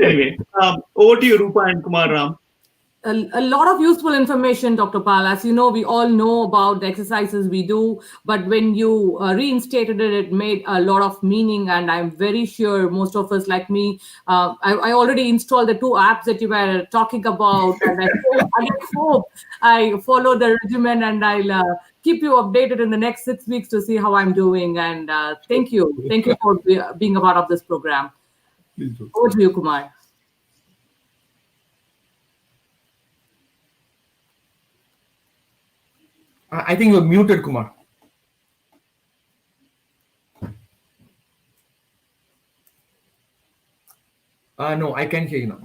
Speaker 5: Anyway, over to you, Rupa and Kumar Ram.
Speaker 1: A lot of useful information, Dr. Pal. As you know, we all know about the exercises we do, but when you reinstated it, it made a lot of meaning. And I'm very sure most of us, like me, I already installed the 2 apps that you were talking about. And I hope I follow the regimen, and I'll keep you updated in the next 6 weeks to see how I'm doing. And thank you. Thank you for being a part of this program. Over to you, Kumar.
Speaker 6: I think you're muted, Kumar. No, I can't hear you now.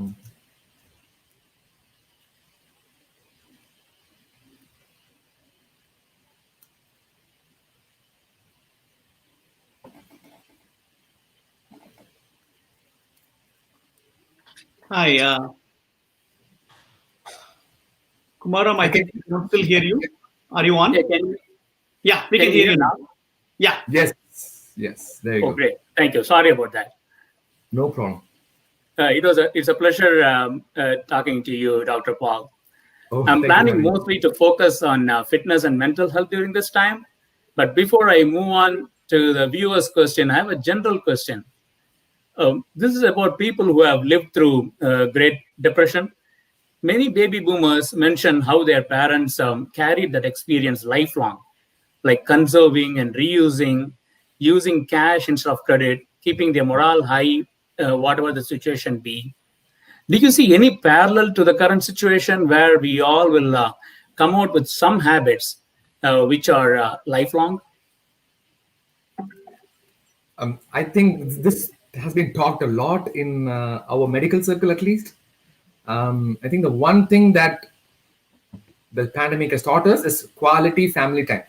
Speaker 5: Hi. Kumaram, I think we can still hear you. Are you on?
Speaker 7: Yeah,
Speaker 5: we can hear you now. Yeah.
Speaker 6: Yes. There you go.
Speaker 7: Great. Thank you. Sorry about that.
Speaker 6: No problem.
Speaker 7: It's a pleasure talking to you, Dr. Paul.
Speaker 6: Oh,
Speaker 7: I'm
Speaker 6: thank you
Speaker 7: planning
Speaker 6: very much.
Speaker 7: mostly to focus on fitness and mental health during this time. But before I move on to the viewer's question, I have a general question. This is about people who have lived through Great Depression. Many baby boomers mention how their parents carried that experience lifelong, like conserving and reusing, using cash instead of credit, keeping their morale high, whatever the situation be. Do you see any parallel to the current situation where we all will come out with some habits which are lifelong?
Speaker 6: I think this has been talked a lot in our medical circle, at least. I think the one thing that the pandemic has taught us is quality family time.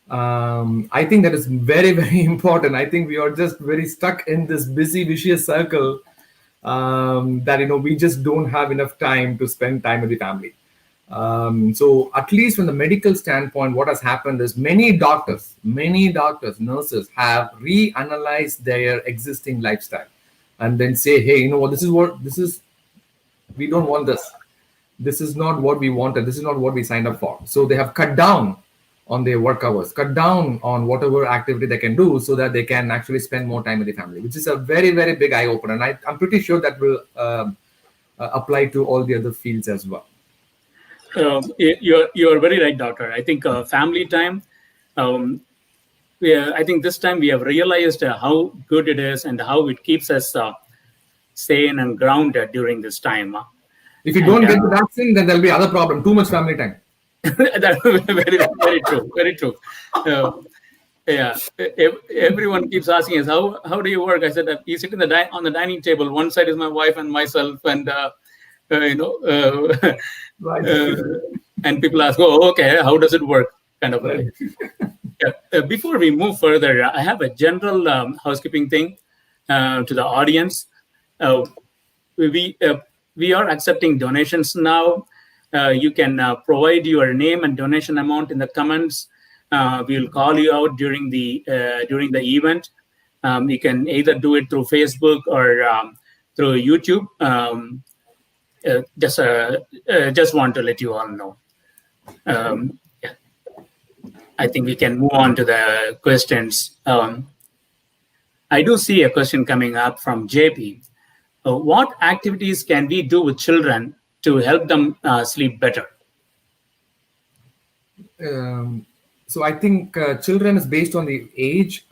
Speaker 6: I think that is very, very important. I think we are just very stuck in this busy, vicious circle that we just don't have enough time to spend time with the family. So at least from the medical standpoint, what has happened is many doctors, nurses have reanalyzed their existing lifestyle and then say, hey, you know what, this is, we don't want this. This is not what we wanted. This is not what we signed up for. So they have cut down on their work hours, cut down on whatever activity they can do so that they can actually spend more time with the family, which is a very, very big eye opener. And I'm pretty sure that will apply to all the other fields as well.
Speaker 7: You're very right, doctor. I think family time. I think this time we have realized how good it is and how it keeps us sane and grounded during this time.
Speaker 6: If you don't get the vaccine, then there'll be other problem. Too much family time.
Speaker 7: That's very, very true. Very true. Everyone keeps asking us, how do you work? I said, you sit on the dining table. One side is my wife and myself, and
Speaker 6: Right.
Speaker 7: and people ask, oh, okay, how does it work? Kind of.
Speaker 6: Right.
Speaker 7: Before we move further, I have a general housekeeping thing to the audience. We are accepting donations now. You can provide your name and donation amount in the comments. We will call you out during the event. You can either do it through Facebook or through YouTube. Just want to let you all know. I think we can move on to the questions. I do see a question coming up from JP. What activities can we do with children to help them sleep better?
Speaker 6: So I think children is based on the age.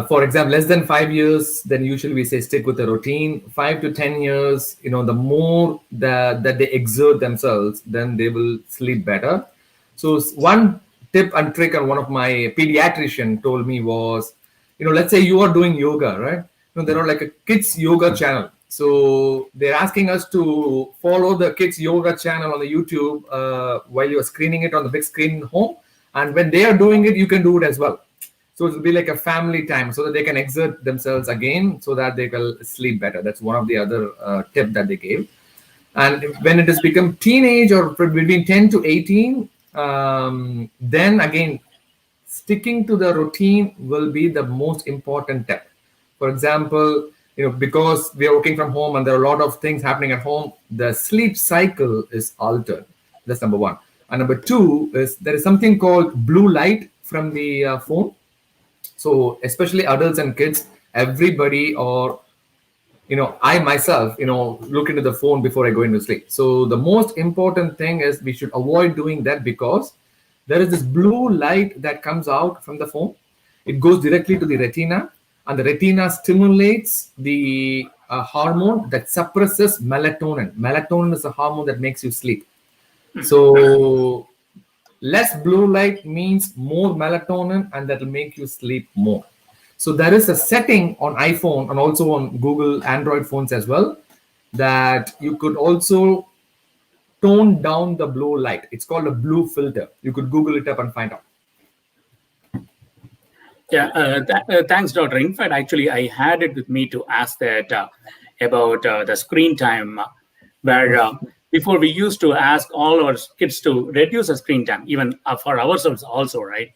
Speaker 6: For example, less than 5 years, then usually we say stick with the routine. 5 to 10 years, the more that they exert themselves, then they will sleep better. So one tip and trick on one of my pediatrician told me was, let's say you are doing yoga, right? There are like a kids yoga channel. So they're asking us to follow the kids yoga channel on the YouTube while you're screening it on the big screen home. And when they are doing it, you can do it as well. So it will be like a family time so that they can exert themselves again so that they will sleep better. That's one of the other tip that they gave. And when it has become teenage or between 10 to 18, then again, sticking to the routine will be the most important step. For example, because we are working from home and there are a lot of things happening at home, the sleep cycle is altered. That's number one. And number two is there is something called blue light from the phone. So especially adults and kids, everybody or, I myself, look into the phone before I go into sleep. So the most important thing is we should avoid doing that because there is this blue light that comes out from the phone. It goes directly to the retina, and the retina stimulates the hormone that suppresses melatonin. Melatonin is a hormone that makes you sleep. So less blue light means more melatonin, and that will make you sleep more. So there is a setting on iPhone and also on Google Android phones as well that you could also tone down the blue light. It's called a blue filter. You could Google it up and find out.
Speaker 7: Yeah, thanks, doctor. In fact, actually, I had it with me to ask that about the screen time, where before we used to ask all our kids to reduce the screen time, even for ourselves also, right?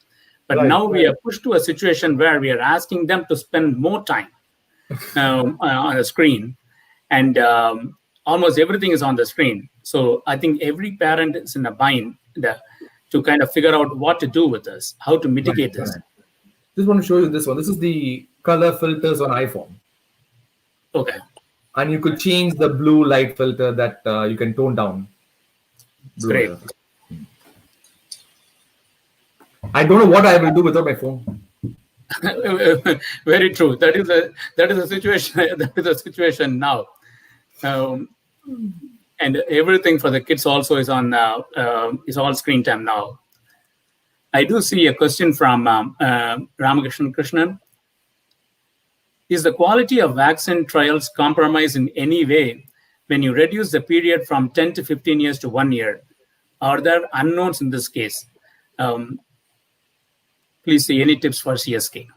Speaker 7: But now we are pushed to a situation where we are asking them to spend more time on the screen. And almost everything is on the screen. So I think every parent is in a bind to kind of figure out what to do with this, how to mitigate this.
Speaker 6: Right. Just want to show you this one. This is the color filters on iPhone.
Speaker 7: Okay.
Speaker 6: And you could change the blue light filter that you can tone down.
Speaker 7: Great.
Speaker 6: I don't know what I will do without my phone.
Speaker 7: Very true. That is a situation. That is a situation now, and everything for the kids also is on is all screen time now. I do see a question from Ramakrishnan Krishnan. Is the quality of vaccine trials compromised in any way when you reduce the period from 10 to 15 years to 1 year? Are there unknowns in this case? Please see any tips for CSK.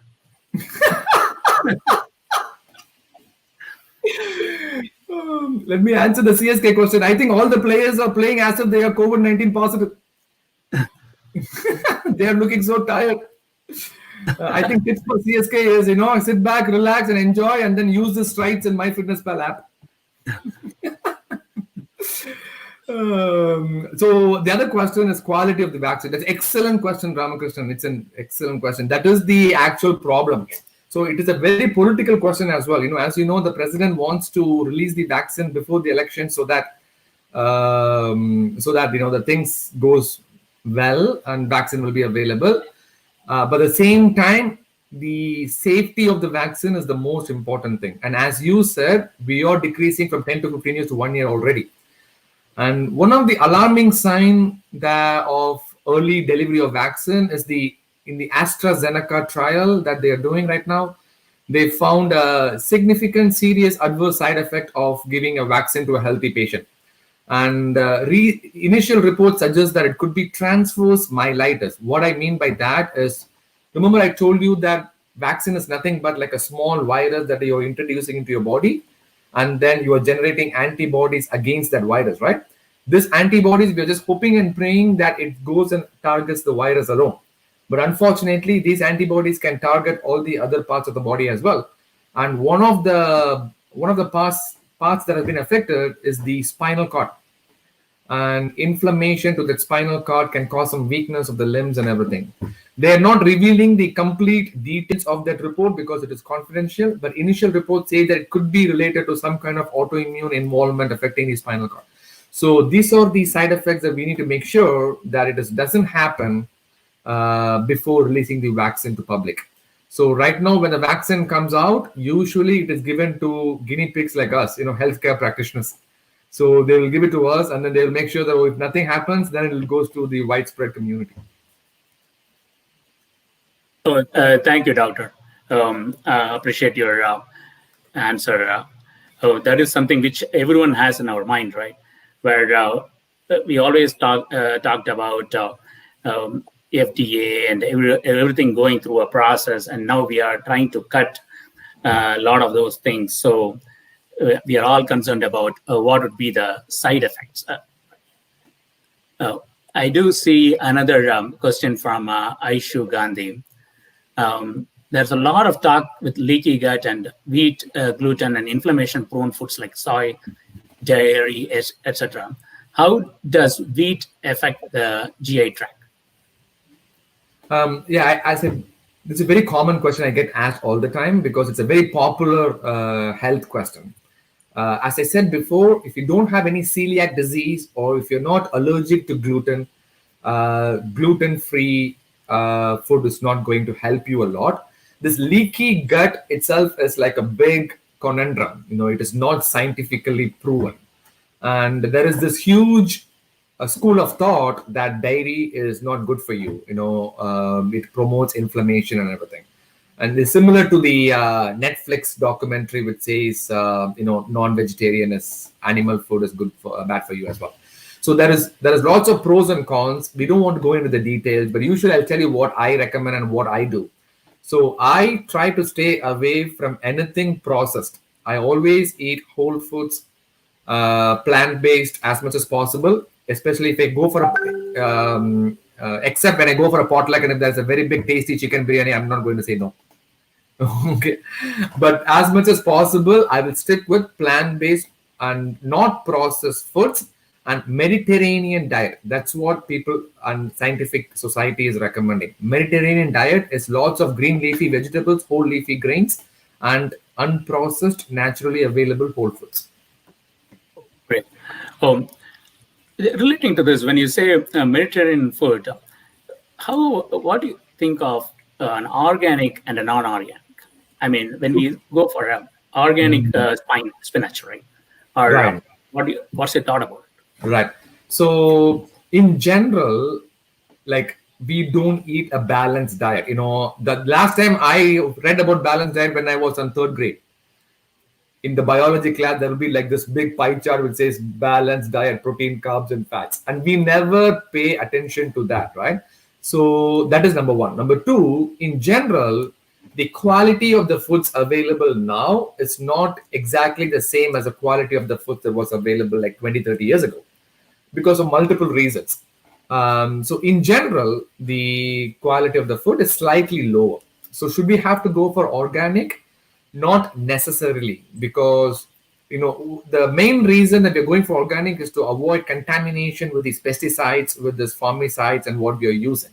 Speaker 6: Let me answer the CSK question. I think all the players are playing as if they are COVID-19 positive. They are looking so tired. I think tips for CSK is, sit back, relax, and enjoy, and then use the strides in MyFitnessPal app. So the other question is quality of the vaccine. That's an excellent question, Ramakrishnan. It's an excellent question. That is the actual problem. So it is a very political question as well. As you know, the president wants to release the vaccine before the election so that the things goes well and vaccine will be available. But at the same time, the safety of the vaccine is the most important thing. And as you said, we are decreasing from 10 to 15 years to 1 year already. And one of the alarming signs of early delivery of vaccine is in the AstraZeneca trial that they are doing right now. They found a significant serious adverse side effect of giving a vaccine to a healthy patient. And initial reports suggest that it could be transverse myelitis. What I mean by that is, remember I told you that vaccine is nothing but like a small virus that you're introducing into your body, and then you are generating antibodies against that virus, right? This antibodies, we're just hoping and praying that it goes and targets the virus alone. But unfortunately, these antibodies can target all the other parts of the body as well. And one of the parts that have been affected is the spinal cord. And inflammation to that spinal cord can cause some weakness of the limbs and everything. They are not revealing the complete details of that report because it is confidential, but initial reports say that it could be related to some kind of autoimmune involvement affecting the spinal cord. So these are the side effects that we need to make sure that it doesn't happen before releasing the vaccine to public. So right now, when the vaccine comes out, usually it is given to guinea pigs like us, healthcare practitioners. So they will give it to us, and then they will make sure that if nothing happens, then it goes to the widespread community.
Speaker 7: So, thank you, Doctor. I appreciate your answer. That is something which everyone has in our mind, right? Where we always talked about FDA and everything going through a process, and now we are trying to cut a lot of those things. So we are all concerned about what would be the side effects. I do see another question from Aishu Gandhi. There's a lot of talk with leaky gut and wheat, gluten, and inflammation-prone foods like soy, dairy, etc. How does wheat affect the GI tract?
Speaker 6: I said, this is a very common question I get asked all the time because it's a very popular health question. As I said before, if you don't have any celiac disease or if you're not allergic to gluten, gluten-free food is not going to help you a lot. This leaky gut itself is like a big conundrum. It is not scientifically proven. And there is this huge school of thought that dairy is not good for you. It promotes inflammation and everything. And it's similar to the Netflix documentary which says, non-vegetarian animal food is bad for you as well. So there is lots of pros and cons. We don't want to go into the details, but usually I'll tell you what I recommend and what I do. So I try to stay away from anything processed. I always eat whole foods, plant-based as much as possible, especially if I go for except when I go for a potluck and if there's a very big tasty chicken biryani, I'm not going to say no. Okay. But as much as possible, I will stick with plant-based and not processed foods, and Mediterranean diet. That's what people and scientific society is recommending. Mediterranean diet is lots of green leafy vegetables, whole leafy grains, and unprocessed, naturally available whole foods.
Speaker 7: Great. Relating to this, when you say Mediterranean food, what do you think of an organic and a non-organic? I mean, when we go for an organic spinach, right? Or
Speaker 6: Right.
Speaker 7: What's your thought about it?
Speaker 6: Right. So in general, like we don't eat a balanced diet. The last time I read about balanced diet when I was in third grade. In the biology class, there will be like this big pie chart which says balanced diet, protein, carbs, and fats. And we never pay attention to that, right? So that is number one. Number two, in general, the quality of the foods available now is not exactly the same as the quality of the food that was available like 20, 30 years ago because of multiple reasons. So in general, the quality of the food is slightly lower. So should we have to go for organic? Not necessarily, because the main reason that we're going for organic is to avoid contamination with these pesticides, with these fungicides, and what we are using.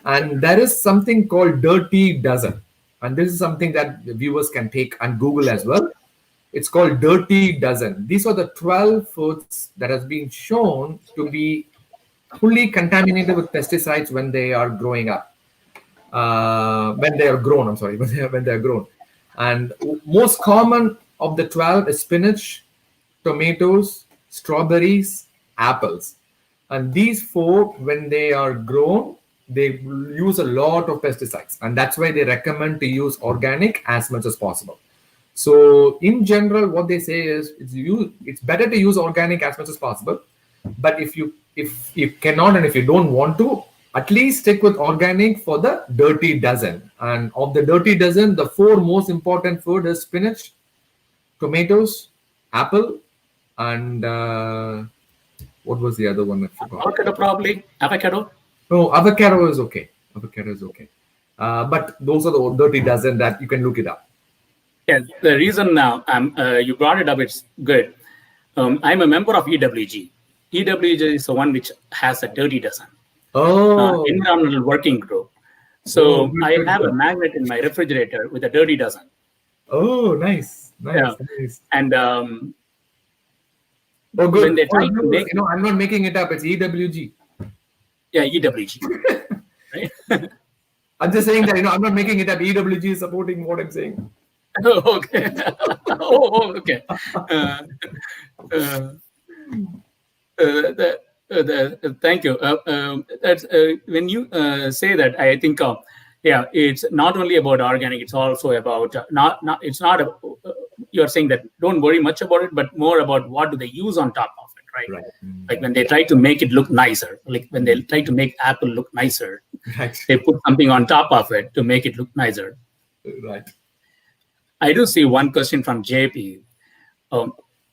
Speaker 6: And there is something called Dirty Dozen, and this is something that the viewers can take and Google as well. It's called Dirty Dozen. These are the 12 foods that has been shown to be fully contaminated with pesticides when they are growing up. When they are grown, I'm sorry, when they are grown. And most common of the 12 is spinach, tomatoes, strawberries, apples. And these four, when they are grown, they use a lot of pesticides. And that's why they recommend to use organic as much as possible. So in general, what they say is it's better to use organic as much as possible. But if you cannot and if you don't want to, at least stick with organic for the Dirty Dozen. And of the Dirty Dozen, the four most important food is spinach, tomatoes, apple, and what was the other one? I forgot.
Speaker 7: Avocado, probably. Avocado?
Speaker 6: No, avocado is okay. But those are the Dirty Dozen that you can look it up.
Speaker 7: Yeah, the reason now you brought it up, it's good. I'm a member of EWG. EWG is the one which has a Dirty Dozen. Environmental working group. So I have a magnet in my refrigerator with a Dirty Dozen.
Speaker 6: Oh, nice.
Speaker 7: And
Speaker 6: oh, good.
Speaker 7: When they try to make,
Speaker 6: I'm not making it up. It's EWG.
Speaker 7: Yeah, EWG. Right?
Speaker 6: I'm just saying that I'm not making it up. EWG is supporting what I'm saying.
Speaker 7: Oh, okay. Okay. Thank you. That's when you say that, I think it's not only about organic, it's also about it's not you're saying that don't worry much about it, but more about what do they use on top of it, right? Like when they try to make it look nicer, like when they try to make apple look nicer, they put something on top of it to make it look nicer.
Speaker 6: Right.
Speaker 7: I do see one question from JP.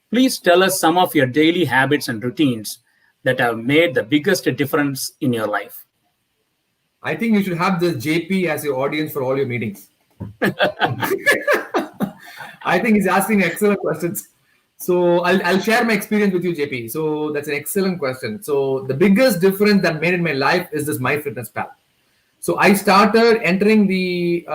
Speaker 7: Please tell us some of your daily habits and routines that have made the biggest difference in your life.
Speaker 6: I think you should have the JP as your audience for all your meetings. I think he's asking excellent questions. So I'll share my experience with you, JP. So that's an excellent question. So the biggest difference that made in my life is this MyFitnessPal. So I started entering the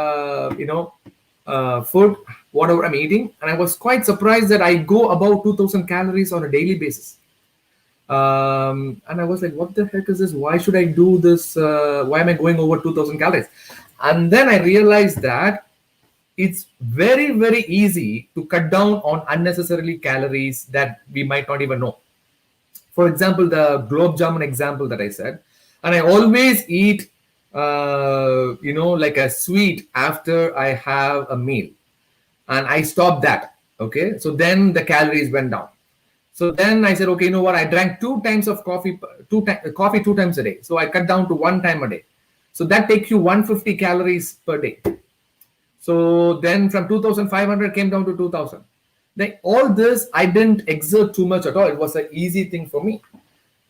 Speaker 6: food, whatever I'm eating, and I was quite surprised that I go about 2,000 calories on a daily basis. And I was like, what the heck is this? Why should I do this? Why am I going over 2,000 calories? And then I realized that it's very, very easy to cut down on unnecessarily calories that we might not even know. For example, the globe jamun example that I said, and I always eat like a sweet after I have a meal, and I stopped that. Okay, so then the calories went down. So then I said, okay, you know what? I drank 2 times of coffee, coffee 2 times a day. So I cut down to 1 time a day. So that takes you 150 calories per day. So then from 2,500 came down to 2,000. Then all this, I didn't exert too much at all. It was an easy thing for me.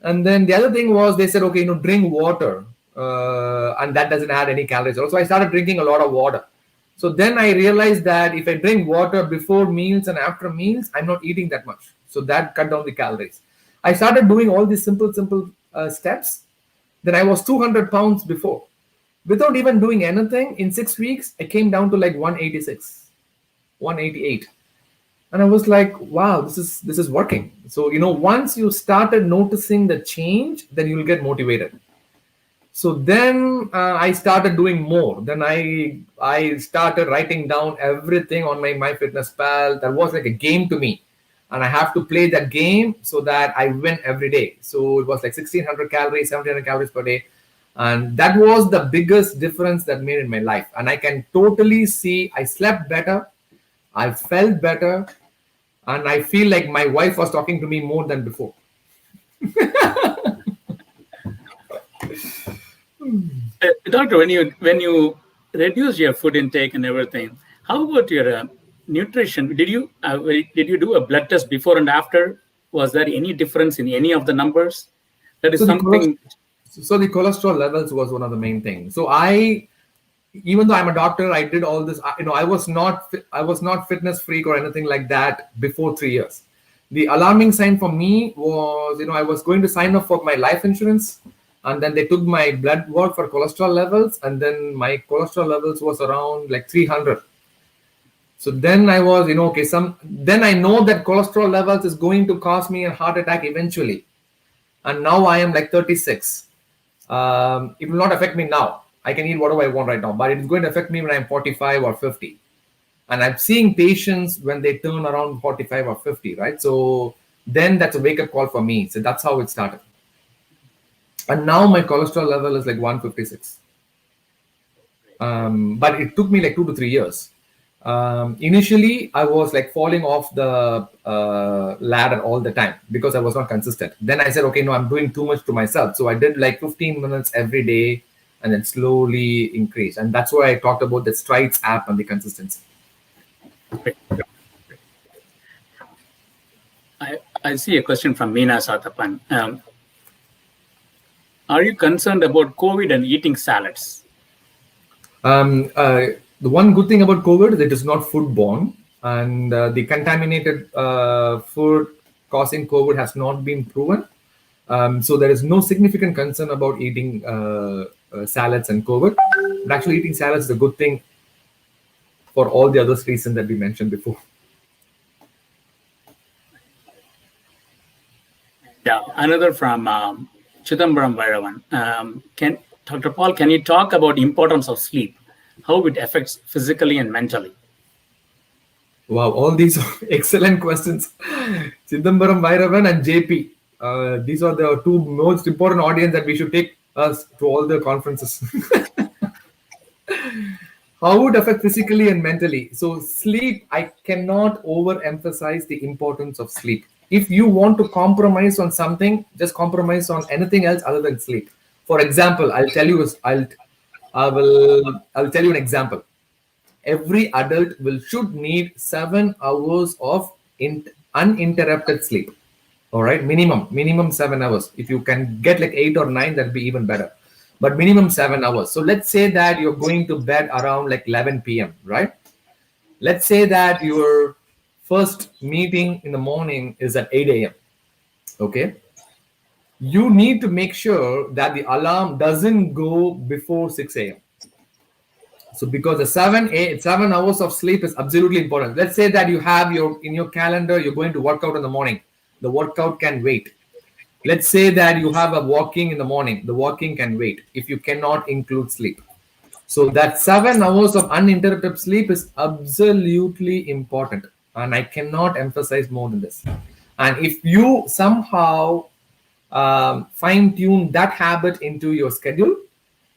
Speaker 6: And then the other thing was they said, okay, drink water. And that doesn't add any calories. Also, I started drinking a lot of water. So then I realized that if I drink water before meals and after meals, I'm not eating that much. So that cut down the calories. I started doing all these simple steps. Then I was 200 pounds before. Without even doing anything, in 6 weeks, I came down to like 186, 188. And I was like, wow, this is working. So, once you started noticing the change, then you'll get motivated. So then I started doing more. Then I started writing down everything on my MyFitnessPal. That was like a game to me. And I have to play that game so that I win every day. So it was like 1,600 calories, 1,700 calories per day. And that was the biggest difference that made in my life. And I can totally see I slept better. I felt better. And I feel like my wife was talking to me more than before.
Speaker 7: Doctor, when you reduce your food intake and everything, how about your nutrition? Did you do a blood test before and after? Was there any difference in any of the numbers? That is something.
Speaker 6: So the cholesterol levels was one of the main things. So even though I'm a doctor, I did all this. I was not fitness freak or anything like that before 3 years. The alarming sign for me was, I was going to sign up for my life insurance, and then they took my blood work for cholesterol levels, and then my cholesterol levels was around like 300. So then I was, okay, then I know that cholesterol levels is going to cause me a heart attack eventually. And now I am like 36. It will not affect me now. I can eat whatever I want right now, but it's going to affect me when I'm 45 or 50. And I'm seeing patients when they turn around 45 or 50, right? So then that's a wake-up call for me. So that's how it started. And now my cholesterol level is like 156. But it took me like 2 to 3 years. Initially, I was like falling off the ladder all the time because I was not consistent. Then I said, okay, no, I'm doing too much to myself. So I did like 15 minutes every day and then slowly increase. And that's why I talked about the Strides app and the consistency.
Speaker 7: I see a question from Meena Satapan. Are you concerned about COVID and eating salads?
Speaker 6: The one good thing about COVID is it is not foodborne, and the contaminated food causing COVID has not been proven. So there is no significant concern about eating salads and COVID. But actually, eating salads is a good thing for all the other reasons that we mentioned before.
Speaker 7: Yeah, another from Chidambaram Vairavan. Dr. Paul, can you talk about importance of sleep, how it affects physically and mentally?
Speaker 6: Wow, all these are excellent questions. Chidambaram Vairavan and JP. These are the two most important audience that we should take us to all the conferences. How would it affect physically and mentally? So sleep, I cannot overemphasize the importance of sleep. If you want to compromise on something, just compromise on anything else other than sleep. For example, I'll tell you an example. Every adult should need 7 hours of uninterrupted sleep. All right, minimum 7 hours. If you can get like 8 or 9, that'd be even better. But minimum 7 hours. So let's say that you're going to bed around like 11 p.m., right? Let's say that your first meeting in the morning is at 8 a.m. Okay. You need to make sure that the alarm doesn't go before 6 a.m. So because the 7 hours of sleep is absolutely important. Let's say that you have in your calendar, you're going to work out in the morning. The workout can wait. Let's say that you have a walking in the morning. The walking can wait if you cannot include sleep. So that 7 hours of uninterrupted sleep is absolutely important. And I cannot emphasize more than this. And if you somehow fine-tune that habit into your schedule,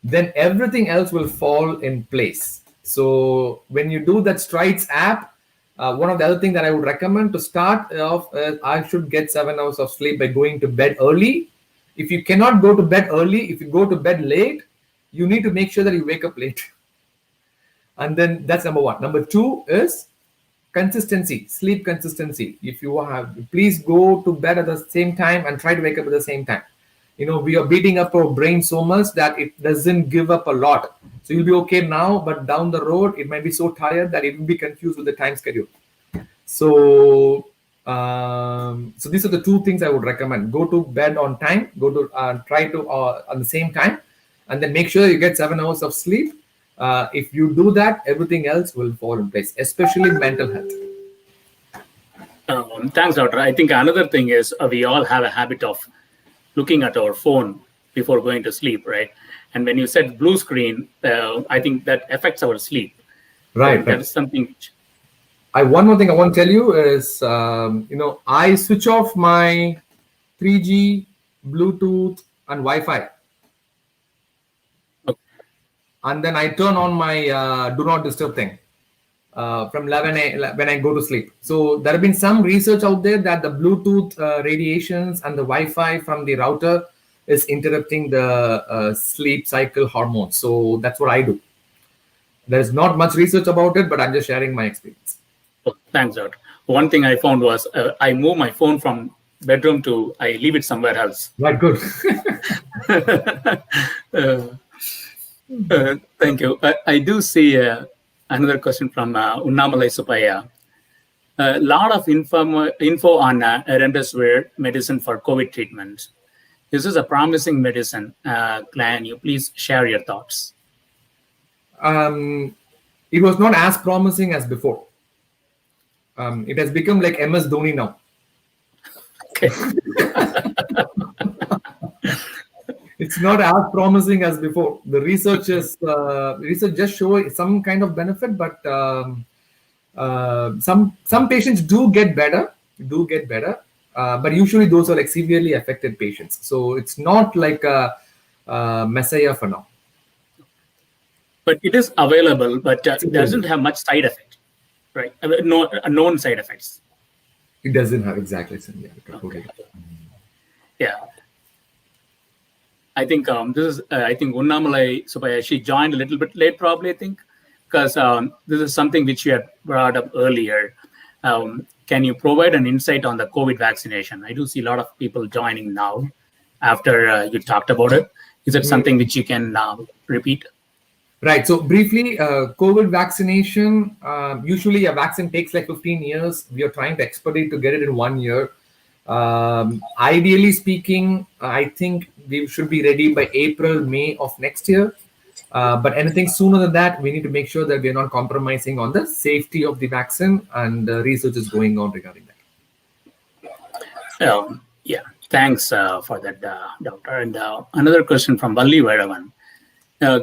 Speaker 6: then everything else will fall in place. So when you do that Strides app, one of the other things that I would recommend to start off, I should get 7 hours of sleep by going to bed early. If you cannot go to bed early, if you go to bed late, you need to make sure that you wake up late. And then that's number one. Number two is consistency, sleep consistency. If you have, please go to bed at the same time and try to wake up at the same time. We are beating up our brain so much that it doesn't give up a lot. So you'll be okay now, but down the road, it might be so tired that it will be confused with the time schedule. So So these are the two things I would recommend. Go to bed on time, go to try to on the same time, and then make sure you get 7 hours of sleep. If you do that, everything else will fall in place, especially mental health.
Speaker 7: Thanks, doctor. I think another thing is we all have a habit of looking at our phone before going to sleep, right? And when you said blue screen, I think that affects our sleep.
Speaker 6: Right.
Speaker 7: That is something which...
Speaker 6: One more thing I want to tell you is, I switch off my 3G, Bluetooth, and Wi-Fi.
Speaker 7: Okay.
Speaker 6: And then I turn on my do not disturb thing from 11 a.m. when I go to sleep. So there have been some research out there that the Bluetooth radiations and the Wi-Fi from the router is interrupting the sleep cycle hormones. So that's what I do. There's not much research about it, but I'm just sharing my experience.
Speaker 7: Oh, thanks, doctor. One thing I found was I move my phone from bedroom to I leave it somewhere else.
Speaker 6: Right, good.
Speaker 7: Thank you. I do see another question from Unnamalai Supaya. A lot of info on remdesivir medicine for COVID treatment. This is a promising medicine. Can you please share your thoughts?
Speaker 6: It was not as promising as before. It has become like MS Dhoni now.
Speaker 7: Okay.
Speaker 6: It's not as promising as before. The research just show some kind of benefit, but some patients do get better, but usually those are like severely affected patients. So it's not like a messiah for now.
Speaker 7: But it is available, but it doesn't have much side effect, right? No known side effects.
Speaker 6: It doesn't have exactly. Okay.
Speaker 7: Yeah. I think this is. I think Unnamalai Supaya, she joined a little bit late, probably. I think because this is something which you had brought up earlier. Can you provide an insight on the COVID vaccination? I do see a lot of people joining now after you talked about it. Is it something which you can repeat?
Speaker 6: Right. So briefly, COVID vaccination, usually a vaccine takes like 15 years. We are trying to expedite to get it in 1 year. Ideally speaking, I think we should be ready by April, May of next year. But anything sooner than that, we need to make sure that we're not compromising on the safety of the vaccine, and research is going on regarding
Speaker 7: that. Yeah, thanks for that, doctor. And another question from Valli Vedavan.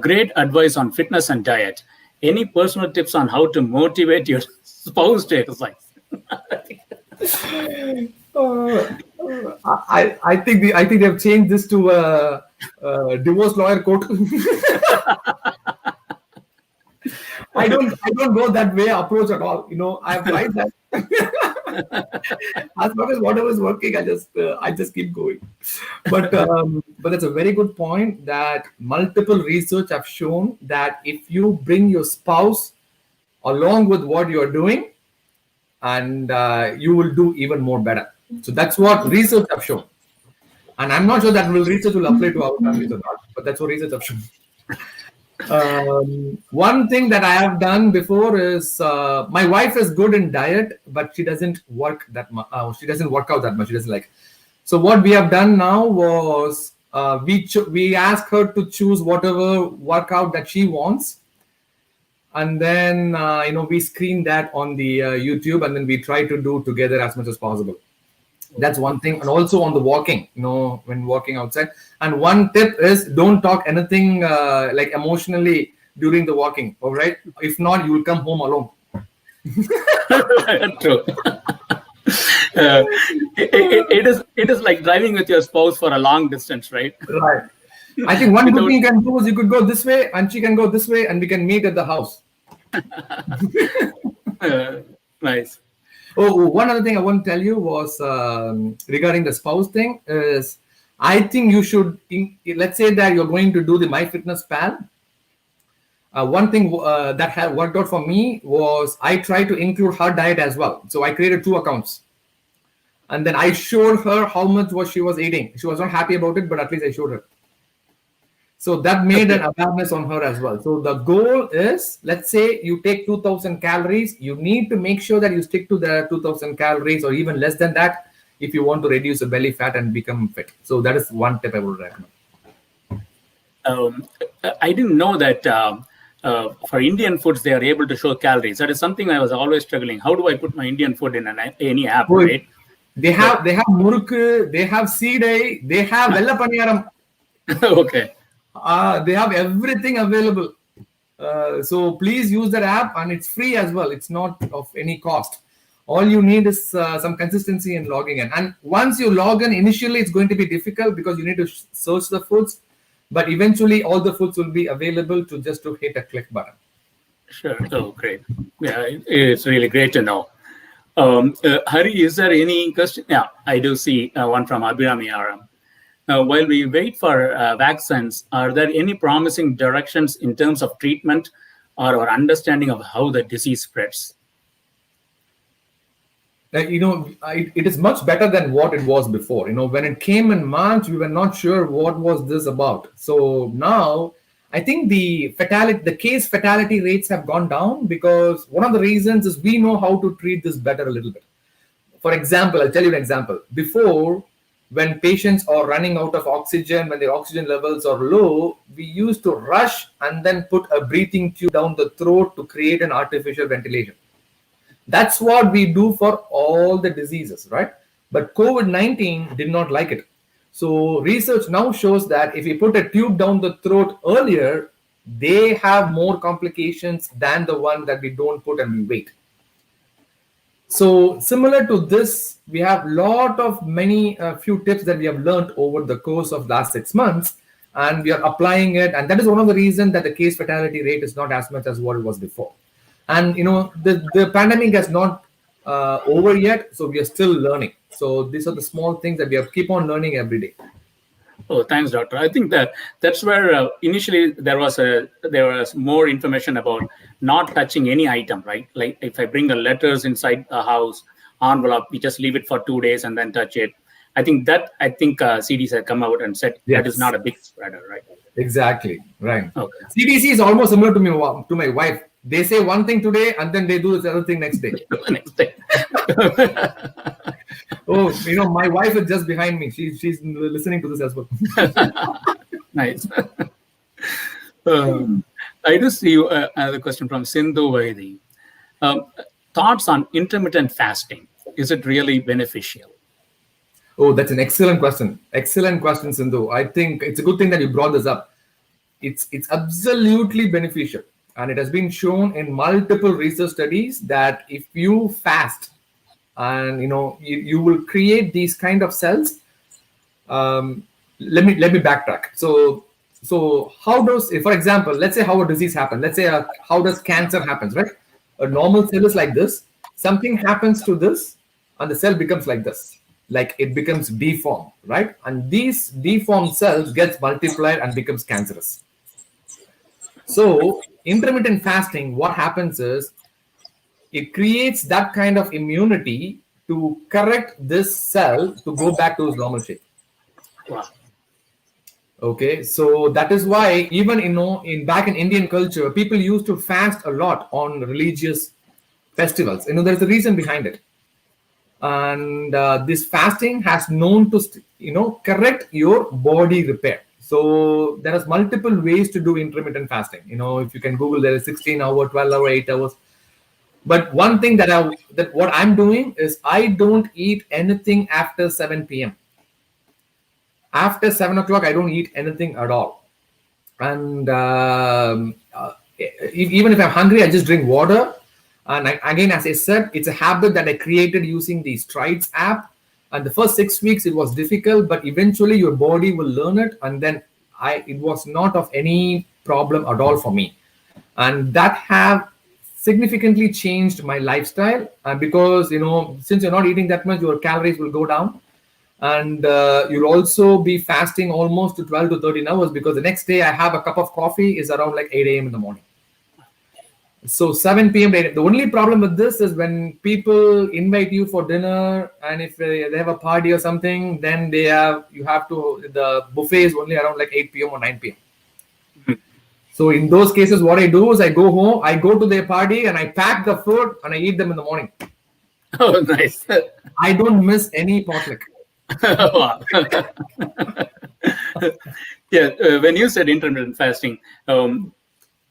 Speaker 7: Great advice on fitness and diet. Any personal tips on how to motivate your spouse to exercise?
Speaker 6: I think they have changed this to a divorce lawyer court. I don't go that way approach at all. I've tried that. As long as whatever is working, I just keep going. But that's a very good point, that multiple research have shown that if you bring your spouse along with what you're doing, and you will do even more better. So that's what research have shown. And I'm not sure that research will apply to our families or not, but that's what research have shown. One thing that I have done before is my wife is good in diet, but she doesn't work that much. She doesn't work out that much. She doesn't like. So what we have done now was we ask her to choose whatever workout that she wants, and then we screen that on the YouTube, and then we try to do together as much as possible. That's one thing. And also on the walking, when walking outside. And one tip is don't talk anything like emotionally during the walking. All right. If not, you will come home alone.
Speaker 7: True. It is like driving with your spouse for a long distance, right?
Speaker 6: Right. I think one good thing you can do is you could go this way and she can go this way, and we can meet at the house.
Speaker 7: Nice.
Speaker 6: Oh, one other thing I want to tell you was regarding the spouse thing is, I think you should, let's say that you're going to do the MyFitnessPal. One thing that had worked out for me was I tried to include her diet as well. So I created 2 accounts. And then I showed her how much she was eating. She was not happy about it, but at least I showed her. So that made an awareness on her as well. So the goal is, let's say you take 2000 calories, you need to make sure that you stick to the 2000 calories or even less than that if you want to reduce the belly fat and become fit. So that is one tip I would recommend.
Speaker 7: I didn't know that for Indian foods they are able to show calories. That is something I was always struggling. How do I put my Indian food in any app, right?
Speaker 6: They have murukku, they have seedai, they have vella paniyaram.
Speaker 7: Okay.
Speaker 6: They have everything available. So please use that app, and it's free as well. It's not of any cost. All you need is some consistency in logging in. And once you log in, initially it's going to be difficult because you need to search the foods, but eventually all the foods will be available to hit a click button.
Speaker 7: Sure. Oh, great. Yeah, it's really great to know. Hari, is there any question? Yeah, I do see one from Abhirami Aram. While we wait for vaccines, are there any promising directions in terms of treatment or our understanding of how the disease spreads?
Speaker 6: It is much better than what it was before. When it came in March, we were not sure what was this about. So now, I think the case fatality rates have gone down because one of the reasons is we know how to treat this better a little bit. For example, I'll tell you an example. Before, when patients are running out of oxygen, when their oxygen levels are low, we used to rush and then put a breathing tube down the throat to create an artificial ventilation. That's what we do for all the diseases, right? But COVID-19 did not like it. So research now shows that if you put a tube down the throat earlier, they have more complications than the one that we don't put and we wait. So similar to this, we have few tips that we have learned over the course of last 6 months, and we are applying it. And that is one of the reasons that the case fatality rate is not as much as what it was before. And the pandemic is not over yet, so we are still learning. So these are the small things that we have keep on learning every day.
Speaker 7: Oh, thanks, doctor. I think that's where initially there was more information about not touching any item, right? Like if I bring the letters inside a house envelope, we just leave it for 2 days and then touch it. I think CDC had come out and said that is not a big spreader, right?
Speaker 6: Exactly, right.
Speaker 7: Okay.
Speaker 6: CDC is almost similar to my wife. They say one thing today and then they do this other thing next day.
Speaker 7: Next day.
Speaker 6: Oh, my wife is just behind me. She's listening to this as well.
Speaker 7: Nice. I do see another question from Sindhu Vaidi. Thoughts on intermittent fasting. Is it really beneficial?
Speaker 6: Oh, that's an excellent question. Excellent question, Sindhu. I think it's a good thing that you brought this up. It's absolutely beneficial. And it has been shown in multiple research studies that if you fast and you will create these kind of cells. Let me backtrack. So how does, for example, let's say how a disease happens. Let's say how does cancer happens, right? A normal cell is like this. Something happens to this, and the cell becomes like this. Like it becomes deformed, right? And these deformed cells gets multiplied and becomes cancerous. So intermittent fasting, what happens is it creates that kind of immunity to correct this cell to go back to its normal shape.
Speaker 7: Wow.
Speaker 6: Okay, so that is why even back in Indian culture, people used to fast a lot on religious festivals. There's a reason behind it. And this fasting has known to correct your body repair. So there is multiple ways to do intermittent fasting. If you can Google, there is 16-hour, 12-hour, 8 hours. But one thing that what I'm doing is I don't eat anything after 7 p.m. After 7 o'clock, I don't eat anything at all. And even if I'm hungry, I just drink water. And again, as I said, it's a habit that I created using the Strides app. And the first 6 weeks, it was difficult, but eventually your body will learn it. And then it was not of any problem at all for me. And that have significantly changed my lifestyle. Because, since you're not eating that much, your calories will go down. And you'll also be fasting almost to 12 to 13 hours because the next day I have a cup of coffee is around like 8 a.m. in the morning. So 7 p.m. The only problem with this is when people invite you for dinner and if they have a party or something, then the buffet is only around like 8 p.m. or 9 p.m. So in those cases, what I do is I go home, I go to their party, and I pack the food and I eat them in the morning.
Speaker 7: Oh, nice.
Speaker 6: I don't miss any potluck.
Speaker 7: Wow. Yeah, when you said intermittent fasting,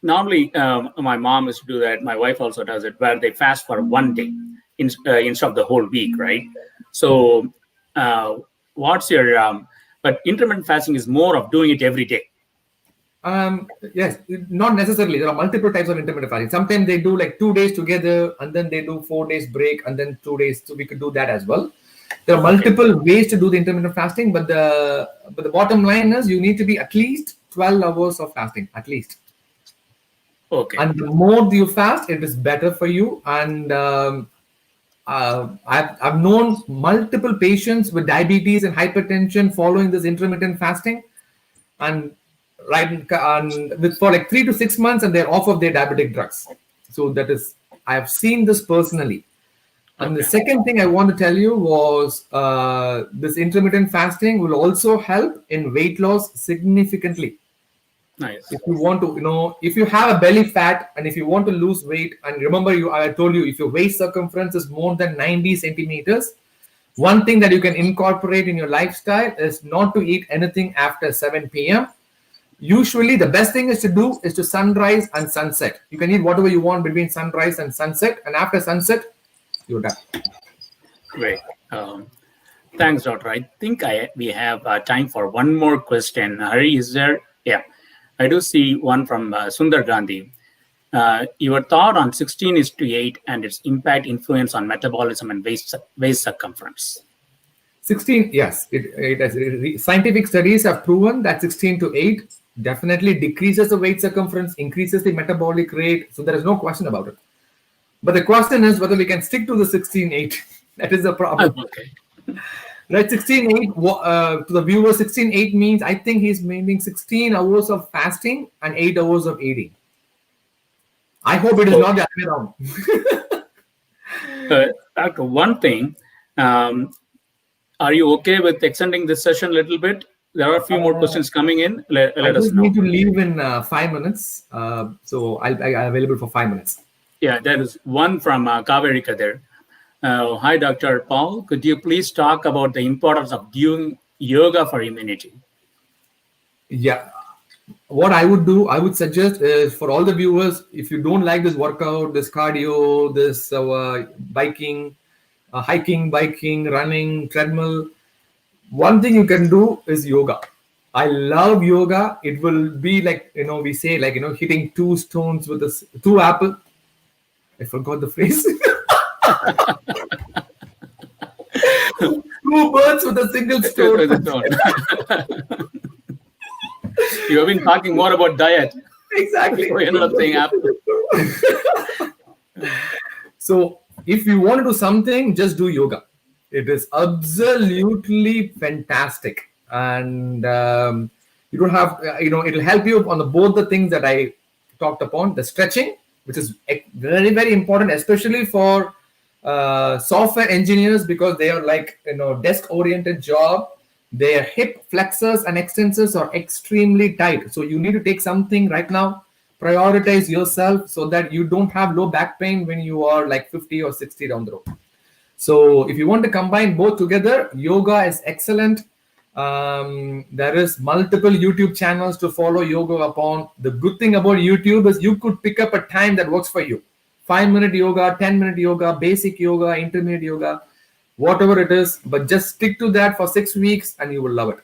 Speaker 7: normally my mom used to do that. My wife also does it, where they fast for one day instead of the whole week, right? So, what's your? But intermittent fasting is more of doing it every day.
Speaker 6: Yes, not necessarily. There are multiple types of intermittent fasting. Sometimes they do like 2 days together, and then they do 4 days break, and then 2 days. So we could do that as well. There are multiple ways to do the intermittent fasting, but the bottom line is you need to be at least 12 hours of fasting, at least.
Speaker 7: Okay.
Speaker 6: And the more you fast, it is better for you. And I've known multiple patients with diabetes and hypertension following this intermittent fasting, and for like 3 to 6 months, and they're off of their diabetic drugs. So that is, I have seen this personally. And the second thing I want to tell you was this intermittent fasting will also help in weight loss significantly.
Speaker 7: Nice.
Speaker 6: If you want to, if you have a belly fat and if you want to lose weight, and remember, I told you, if your waist circumference is more than 90 centimeters, one thing that you can incorporate in your lifestyle is not to eat anything after 7 p.m. Usually, the best thing is to do is to sunrise and sunset. You can eat whatever you want between sunrise and sunset, and after sunset, you're done.
Speaker 7: Great. Thanks, Doctor. I think we have time for one more question. Hari, is there? Yeah. I do see one from Sundar Gandhi. Your thought on 16:8 and its impact influence on metabolism and waist circumference.
Speaker 6: 16, yes. Scientific studies have proven that 16:8 definitely decreases the weight circumference, increases the metabolic rate. So there is no question about it. But the question is whether we can stick to the 16:8. That is the problem.
Speaker 7: Okay.
Speaker 6: Right, 16:8 to the viewer, 16:8 means I think he's meaning 16 hours of fasting and 8 hours of eating. I hope it is not the other way around.
Speaker 7: Doctor, one thing, are you okay with extending this session a little bit? There are a few more questions coming in. Let us know.
Speaker 6: I need to leave in 5 minutes, so I'm available for 5 minutes.
Speaker 7: Yeah, there is one from Kaverika there. Hi, Dr. Paul. Could you please talk about the importance of doing yoga for immunity?
Speaker 6: Yeah. What I would do, I would suggest is for all the viewers, if you don't like this workout, this cardio, this biking, hiking, biking, running, treadmill, one thing you can do is yoga. I love yoga. It will be like, we say like, hitting 2 stones with 2 apples. I forgot the phrase. 2 birds with a single stone.
Speaker 7: You have been talking more about diet.
Speaker 6: Exactly.
Speaker 7: So you ended up saying apple.
Speaker 6: So if you want to do something, just do yoga. It is absolutely fantastic. And you don't have, it'll help you on both the things that I talked upon, the stretching, which is very, very important, especially for software engineers, because they are like, desk-oriented job. Their hip flexors and extensors are extremely tight. So you need to take something right now, prioritize yourself so that you don't have low back pain when you are like 50 or 60 down the road. So if you want to combine both together, yoga is excellent. There is multiple YouTube channels to follow yoga upon. The good thing about YouTube is you could pick up a time that works for you. 5-minute yoga, 10-minute yoga, basic yoga, intermediate yoga, whatever it is, but just stick to that for 6 weeks and you will love it.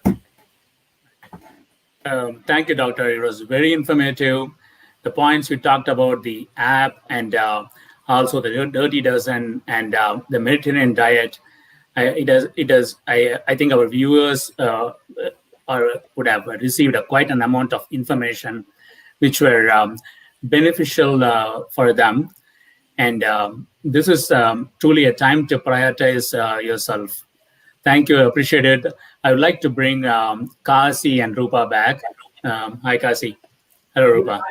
Speaker 7: Thank you, Doctor. It was very informative. The points we talked about, the app and also the Dirty Dozen and the Mediterranean diet, I think our viewers would have received quite an amount of information which were beneficial for them. And this is truly a time to prioritize yourself. Thank you. I appreciate it. I would like to bring Kasi and Rupa back. Hi, Kasi. Hello, Rupa.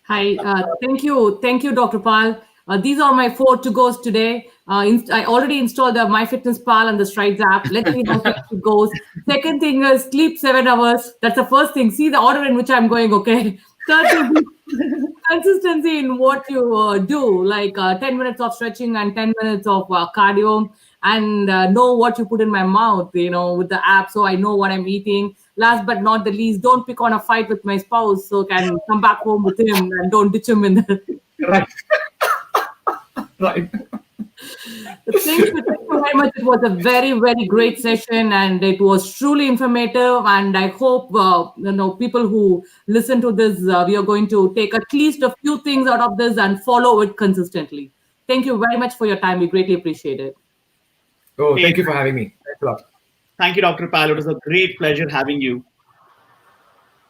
Speaker 1: Hi. Thank you. Thank you, Dr. Pal. These are my 4 to-goes today. I already installed the MyFitnessPal and the Strides app. Let's see how it goes. Second thing is sleep 7 hours. That's the first thing. See the order in which I'm going, okay? Third thing, consistency in what you do, like 10 minutes of stretching and 10 minutes of cardio, and know what you put in my mouth, with the app, so I know what I'm eating. Last but not the least, don't pick on a fight with my spouse, so can come back home with him and don't ditch him in the.
Speaker 6: Right. Right.
Speaker 1: Thank you very much. It was a very, very great session, and it was truly informative. And I hope people who listen to this, we are going to take at least a few things out of this and follow it consistently. Thank you very much for your time. We greatly appreciate it.
Speaker 6: Oh, thank you for having me. Thanks a lot.
Speaker 5: Thank you, Dr. Pal. It was a great pleasure having you.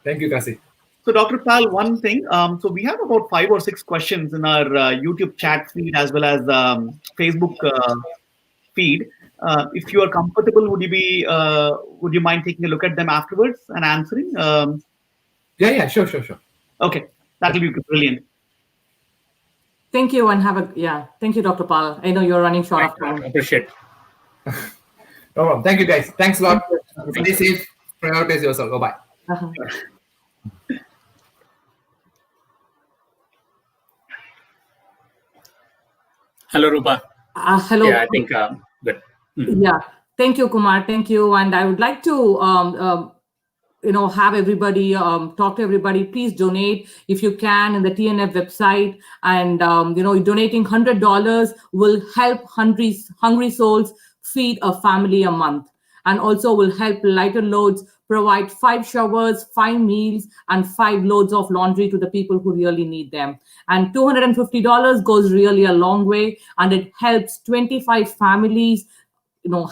Speaker 6: Thank you, Kasi.
Speaker 5: So, Dr. Pal, one thing. So we have about 5 or 6 questions in our YouTube chat feed as well as Facebook feed. If you are comfortable, would you mind taking a look at them afterwards and answering?
Speaker 6: Yeah, sure.
Speaker 5: Okay, that'll be brilliant.
Speaker 1: Thank you, and thank you, Dr. Pal. I know you're running short of time.
Speaker 7: Appreciate.
Speaker 6: No problem. Thank you, guys. Thanks a lot. Stay safe. Prioritize yourself. Bye-bye.
Speaker 1: Uh-huh.
Speaker 7: Hello, Rupa.
Speaker 1: Hello.
Speaker 7: Yeah, I think good.
Speaker 1: Yeah, thank you, Kumar. Thank you. And I would like to, have everybody talk to everybody. Please donate if you can in the TNF website. And, donating $100 will help hungry souls feed a family a month. And also will help Lighter Loads provide 5 showers, 5 meals, and 5 loads of laundry to the people who really need them. And $250 goes really a long way, and it helps 25 families,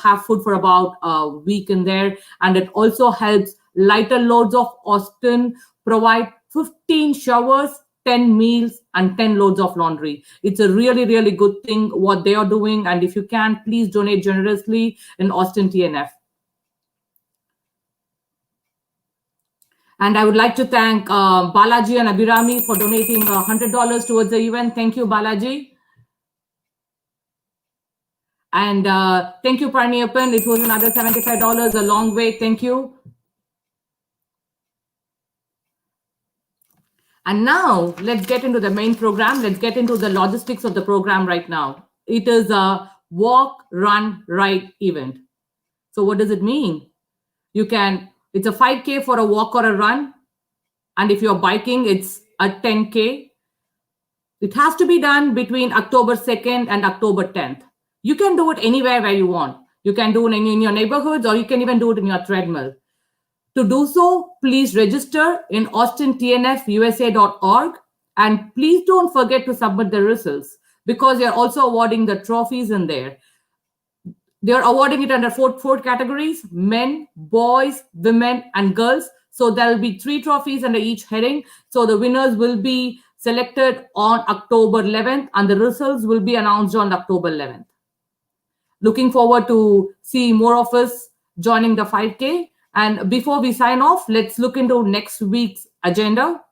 Speaker 1: have food for about a week in there. And it also helps Lighter Loads of Austin provide 15 showers, 10 meals, and 10 loads of laundry. It's a really, really good thing what they are doing. And if you can, please donate generously in Austin TNF. And I would like to thank Balaji and Abhirami for donating $100 towards the event. Thank you, Balaji. And thank you, Parniappan. It was another $75, a long way. Thank you. And now let's get into the main program. Let's get into the logistics of the program right now. It is a walk, run, ride event. So what does it mean? It's a 5K for a walk or a run. And if you're biking, it's a 10K. It has to be done between October 2nd and October 10th. You can do it anywhere where you want. You can do it in your neighborhoods, or you can even do it in your treadmill. To do so, please register in austintnfusa.org. And please don't forget to submit the results, because you're also awarding the trophies in there. They're awarding it under four categories: men, boys, women, and girls. So there'll be 3 trophies under each heading. So the winners will be selected on October 11th, and the results will be announced on October 11th. Looking forward to see more of us joining the 5K. And before we sign off, let's look into next week's agenda.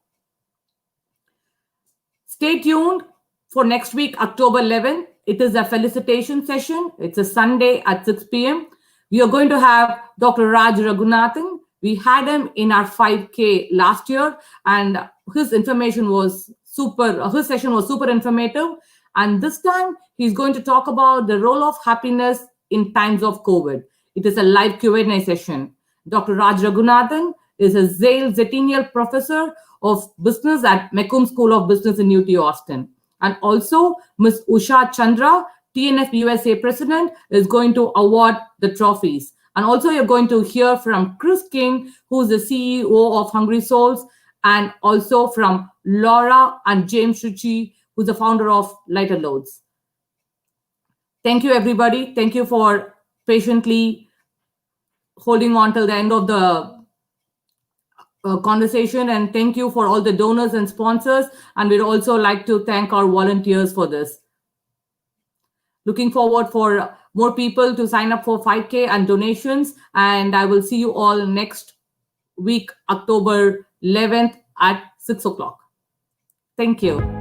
Speaker 1: Stay tuned for next week, October 11th. It is a felicitation session. It's a Sunday at 6 p.m. We are going to have Dr. Raj Raghunathan. We had him in our 5K last year, and his information was his session was super informative. And this time, he's going to talk about the role of happiness in times of COVID. It is a live Q&A session. Dr. Raj Raghunathan is a Zale Zetinial Professor of Business at Macomb School of Business in UT Austin. And also, Ms. Usha Chandra, TNF USA President, is going to award the trophies. And also, you're going to hear from Chris King, who's the CEO of Hungry Souls, and also from Laura and James Ritchie, who's the founder of Lighter Loads. Thank you, everybody. Thank you for patiently holding on till the end of the conversation. And thank you for all the donors and sponsors. And we'd also like to thank our volunteers for this. Looking forward for more people to sign up for 5K and donations. And I will see you all next week, October 11th at 6 o'clock. Thank you.